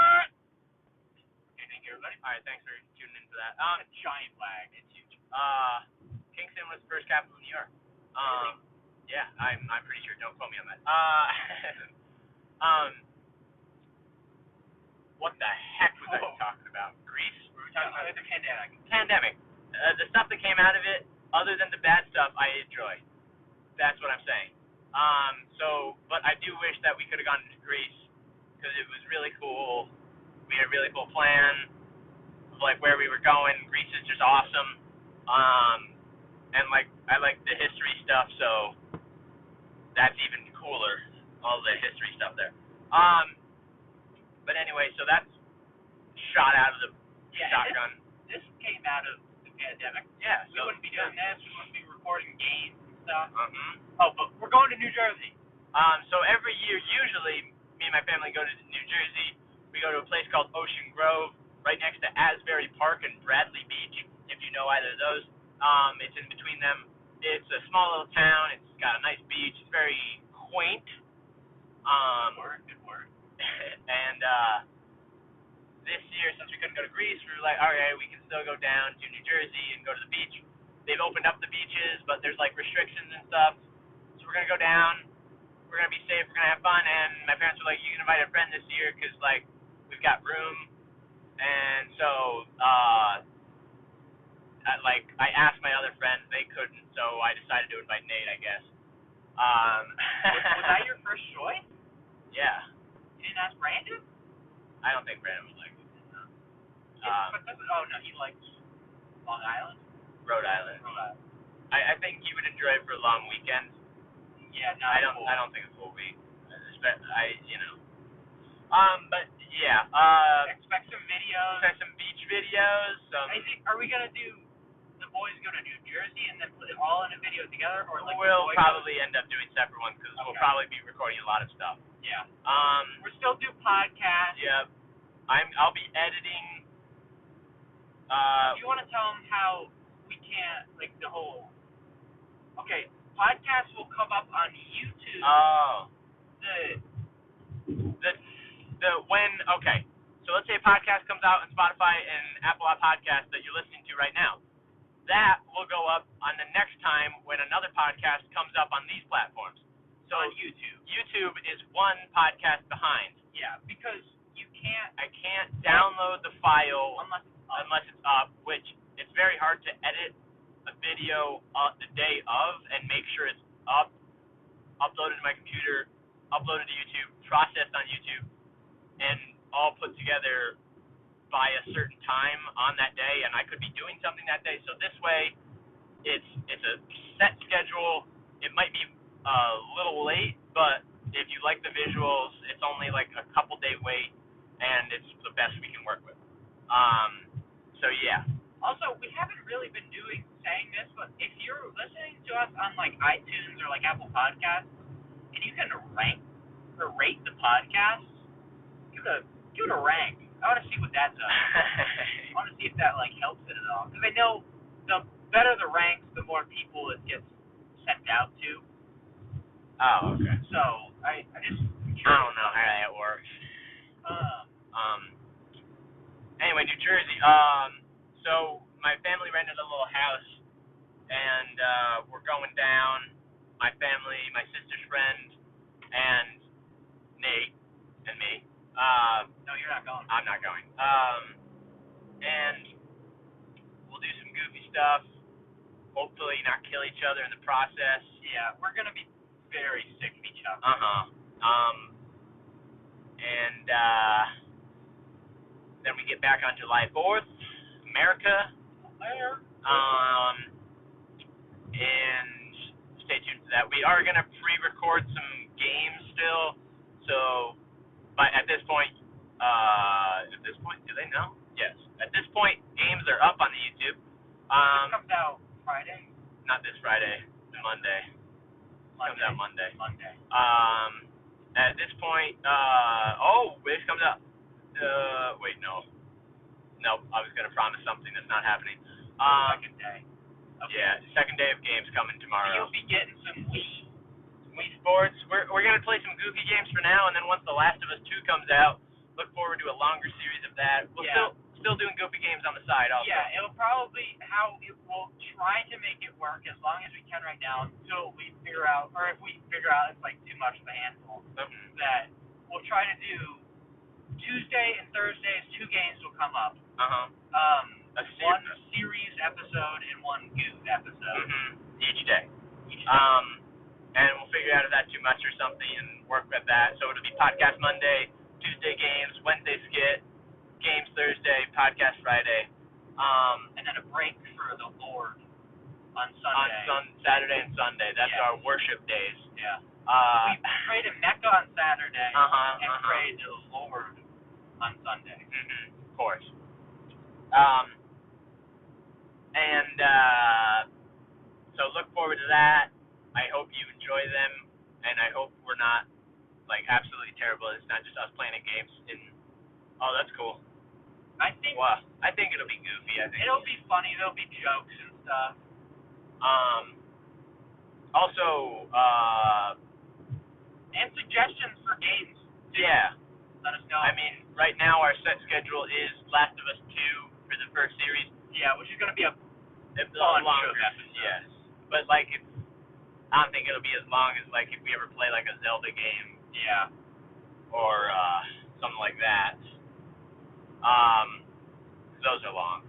Okay, thank you, everybody. All right, thanks for tuning in. I'm pretty sure. Don't quote me on that. What the heck was I talking about? Greece? We were talking about the pandemic. Pandemic. The stuff that came out of it, other than the bad stuff, I enjoy. That's what I'm saying. But I do wish that we could have gone to Greece because it was really cool. We had a really cool plan of like where we were going. Greece is just awesome. And like I like the history stuff, so that's even cooler. All the history stuff there. But anyway, so that's shot out of the shotgun. This came out of the pandemic. Yeah. We wouldn't be doing this. We wouldn't be recording games and stuff. Mm-hmm. Oh, but we're going to New Jersey. So every year, usually, me and my family go to New Jersey. We go to a place called Ocean Grove, right next to Asbury Park and Bradley Beach, if you know either of those. It's in between them. It's a small little town. It's got a nice beach. It's very quaint. Good word. And this year, since we couldn't go to Greece, we were like, all right, we can still go down to New Jersey and go to the beach. They've opened up the beaches, but there's like restrictions and stuff. So we're gonna go down. We're gonna be safe. We're gonna have fun. And my parents were like, you can invite a friend this year because like we've got room. And so I asked my other friends, they couldn't, so I decided to invite Nate, I guess. Was that your first choice? Yeah. You didn't ask Brandon? I don't think Brandon would like it. No. No, he likes Long Island. Rhode Island. I think he would enjoy it for a long weekend. Yeah, no. I don't think a full week. But yeah. Expect some videos. Expect some beach videos. I think. Are we gonna do? The boys go to New Jersey and then put it all in a video together, or like we'll probably end up doing separate ones because we'll probably be recording a lot of stuff. Yeah. We'll still do podcasts. Yeah. I'll be editing. Do you want to tell them how we can't like the whole? Okay, podcasts will come up on YouTube. Oh. Okay. So let's say a podcast comes out on Spotify and Apple Podcasts that you're listening to right now. That will go up on the next time when another podcast comes up on these platforms. So on YouTube. YouTube is one podcast behind. Yeah, because I can't download the file unless it's up, which it's very hard to edit a video the day of and make sure it's up, uploaded to my computer, uploaded to YouTube, processed on YouTube, and all put together by a certain time on that day, and I could be doing something that day. So this way, it's a set schedule. It might be a little late, but if you like the visuals, it's only like a couple day wait, and it's the best we can work with. So yeah. Also, we haven't really been saying this, but if you're listening to us on like iTunes or like Apple Podcasts, and you can rank or rate the podcast, give it a rank. I want to see what that does. I want to see if that like helps it at all. Because I know the better the ranks, the more people it gets sent out to. Oh, okay. So I don't know how that works. Anyway, New Jersey. So my family rented a little house, and we're going down. My family, my sister's friend, and Nate and me. No, you're not going. I'm not going. And we'll do some goofy stuff. Hopefully not kill each other in the process. Yeah, we're gonna be very sick of each other. And then we get back on July 4th, America. And stay tuned to that. We are gonna pre-record some games still. So, but at this point, do they know? Yes. At this point, games are up on the YouTube. It comes out Friday. Not this Friday. Monday. Comes out Monday. At this point, it comes out. Wait, no. Nope, I was gonna promise something that's not happening. Second day. Okay. Yeah, second day of games coming tomorrow. You'll be getting some Wii Sports. We're gonna play some goofy games for now, and then once The Last of Us 2 comes out, look forward to a longer series of that. We'll still doing goofy games on the side also. Yeah, it'll probably how it will try to make it work as long as we can right now until we figure out, or if we figure out it's like too much of a handful, that we'll try to do Tuesday and Thursdays, 2 games will come up. One series episode and one goof episode. Each day. And we'll figure out if that's too much or something and work with that. So it'll be podcast Monday, Tuesday games, Wednesday skit, games Thursday, podcast Friday. And then a break for the Lord on Sunday. On Saturday and Sunday. That's our worship days. Yeah. We pray to Mecca on Saturday and pray to the Lord on Sunday. Of course. So look forward to that. I hope you enjoy them, and I hope we're not like absolutely terrible. It's not just us playing games. That's cool. I think it'll be goofy. I think it'll be funny. There'll be jokes and stuff. Also, and suggestions for games. Yeah. Let us know. I mean, right now our set schedule is Last of Us 2 for the first series. Yeah, which is going to be a longer episode. Yes. But like, I don't think it'll be as long as like if we ever play like a Zelda game. Yeah. Or something like that. Those are long.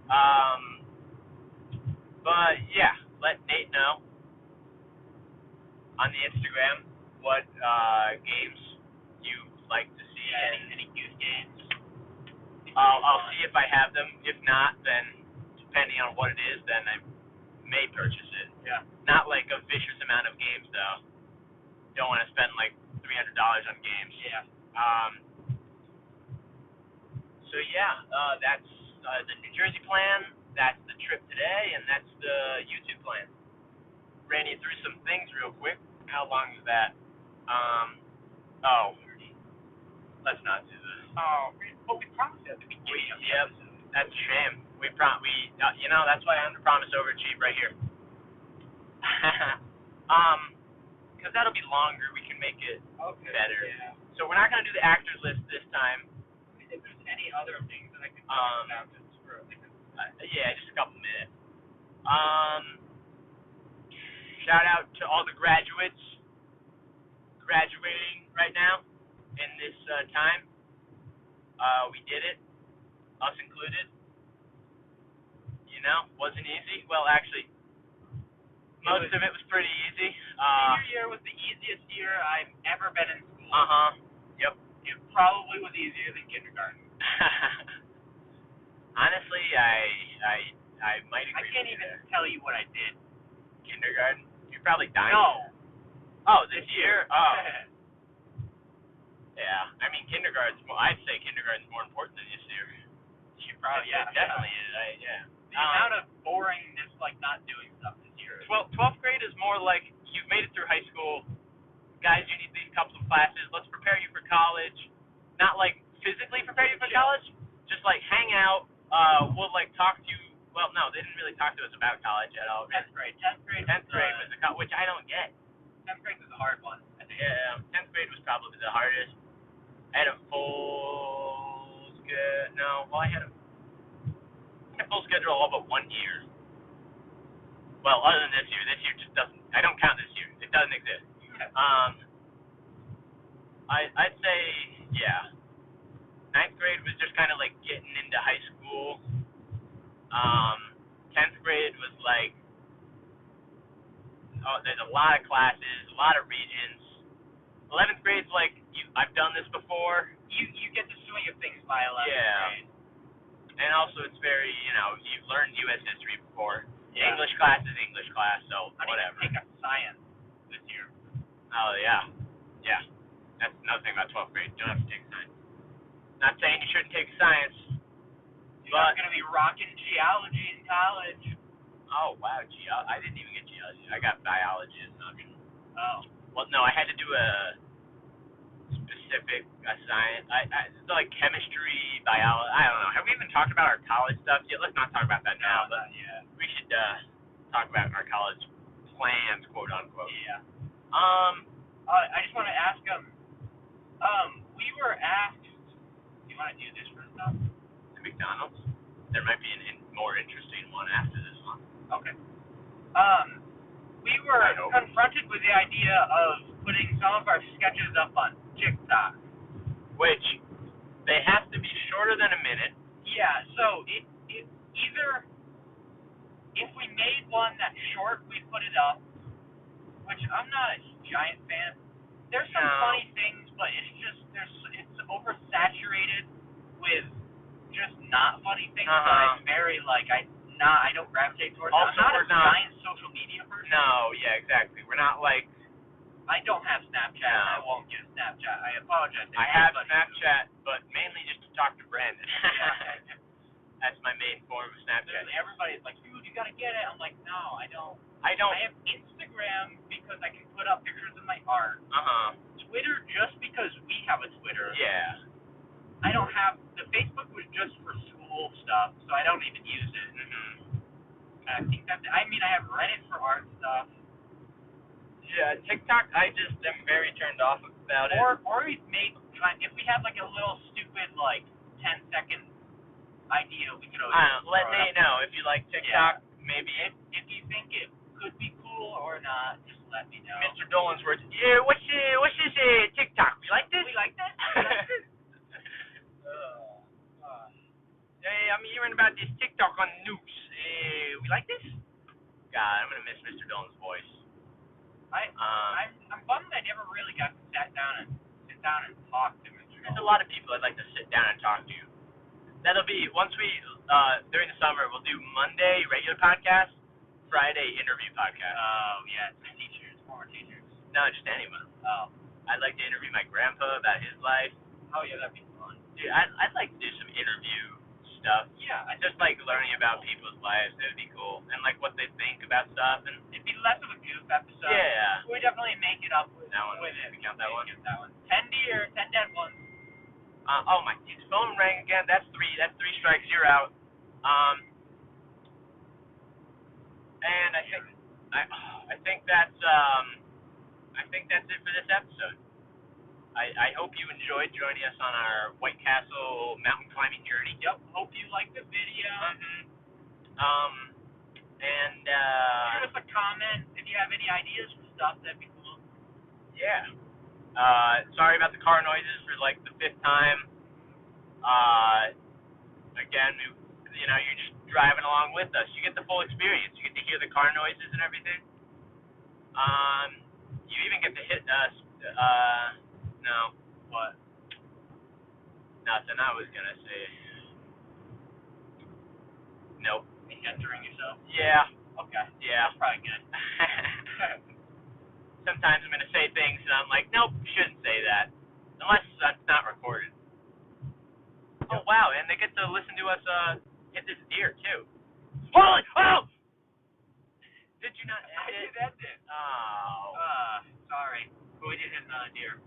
But yeah, let Nate know on the Instagram what games you like to see. Any youth games. I'll see if I have them. If not, then depending on what it is, then I may purchase it. Yeah. Not like a vicious amount of games though. Don't want to spend like $300 on games. Yeah. So yeah, that's the New Jersey plan. That's the trip today, and that's the YouTube plan. Ran you through some things real quick. How long is that? Let's not do this. But we promised at the beginning of the episode. That's a shame. That's why I'm the promise overachieve right here. Because that'll be longer. We can make it better. Yeah. So we're not gonna do the actors list this time. If there's any other things that I can talk about, just for just a couple minutes. Shout out to all the graduates graduating right now in this time. We did it, us included. Wasn't easy. Well, actually, most of it was pretty easy. Senior year was the easiest year I've ever been in school. Yep. It probably was easier than kindergarten. Honestly, I might agree. I can't even tell you what I did. Kindergarten? You're probably dying. No. Oh, this year? Oh. Yeah. I mean, I'd say kindergarten's more important than this year. You probably, It definitely is. The amount of boringness, like not doing stuff this year. 12th grade is more like you've made it through high school. Guys, you need these couple of classes. Let's prepare you for college. Not like physically prepare you for college. Just like hang out. We'll like talk to you. Well, no, they didn't really talk to us about college at all. 10th grade. 10th grade was which I don't get. 10th grade was a hard one. I think. Yeah, 10th grade was probably the hardest. I had a full schedule. No, well, I had a full schedule all but 1 year. Well, other than this year. This year just doesn't. I don't count this year. It doesn't exist. I'd say, yeah. 9th grade was just kind of like getting into high school. 10th grade was like, there's a lot of classes, a lot of regions. 11th grade's like, I've done this before. You get the swing of things by 11th grade. And also it's very, you've learned U.S. history before. Yeah. English class is English class, so whatever. I need to take up science this year. Oh, yeah. Yeah. That's another thing about 12th grade. You don't have to take science. Not saying you shouldn't take science. But I'm going to be rocking geology in college. Oh, wow. I didn't even get geology. I got biology as an option. Oh. Well, no, I had to do a specific science. It's like chemistry, biology. I don't know. Have we even talked about our college stuff yet? Let's not talk about that now. But yeah, we should talk about our college plans, quote unquote. Yeah. I just want to ask we were asked. Do you want to do this first off? The McDonald's. There might be a more interesting one after this one. Okay. We were confronted with the idea of putting some of our sketches up on TikTok. Which, they have to be shorter than a minute. Yeah, so it either, if we made one that's short, we put it up, which I'm not a giant fan. There's some funny things, but it's oversaturated with just not funny things. So it's very I don't gravitate towards. Also, I'm not a giant social media person. No, yeah, exactly. We're not like. I don't have Snapchat. No. And I won't use Snapchat. I apologize. I have Snapchat, but mainly just to talk to Brandon. Yeah. That's my main form of Snapchat. Everybody's like, dude, you gotta get it. I'm like, no, I don't. I don't. I have Instagram because I can put up pictures of my art. Twitter just because we have a Twitter. Yeah. I don't have the Facebook was just for school stuff, so I don't even use it. I think that's. I mean, I have Reddit for art stuff. Yeah, TikTok, I just am very turned off about it. Or we make if we have like a little stupid 10-second idea, we could always. Let Nate know if you like TikTok. Yeah. Maybe if you think it could be cool or not, just let me know. Mr. Dolan's words. Yeah, what's this TikTok? You like this? We like this. Hey, I'm hearing about this TikTok on the news. We like this? God, I'm gonna miss Mr. Dolan's voice. I'm bummed I never really got to sit down and talk to Mr. Dolan. There's a lot of people I'd like to sit down and talk to. That'll be once we during the summer we'll do Monday regular podcast, Friday interview podcast. Oh yeah, teachers, former teachers. No, just anyone. Oh. I'd like to interview my grandpa about his life. Oh yeah, that'd be fun. Dude, I'd like to do some interview stuff. Yeah, I just like learning about people's lives. It'd be cool, and like what they think about stuff. And it'd be less of a goof episode. Yeah. We definitely make it up with that one. With it. We count that one. 10 dead ones. Oh my, his phone rang again. That's three strikes. You're out. And I think that's it for this episode. I hope you enjoyed joining us on our White Castle mountain climbing journey. Yep. Hope you liked the video. And shoot us a comment if you have any ideas for stuff. That'd be cool. Yeah. Sorry about the car noises for like the 5th time. Again, you're just driving along with us. You get the full experience. You get to hear the car noises and everything. You even get to hit us. No. What? Nothing. I was gonna say. Nope. Censoring yourself? Yeah. Okay. Yeah. That's probably good. Sometimes I'm gonna say things and I'm like, nope, shouldn't say that, unless that's not recorded. Oh wow, and they get to listen to us hit this deer too. Holy! Oh! Did you not end it? I did end it. Oh. Sorry, but we did hit another deer.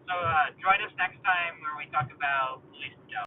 So join us next time where we talk about police brutality.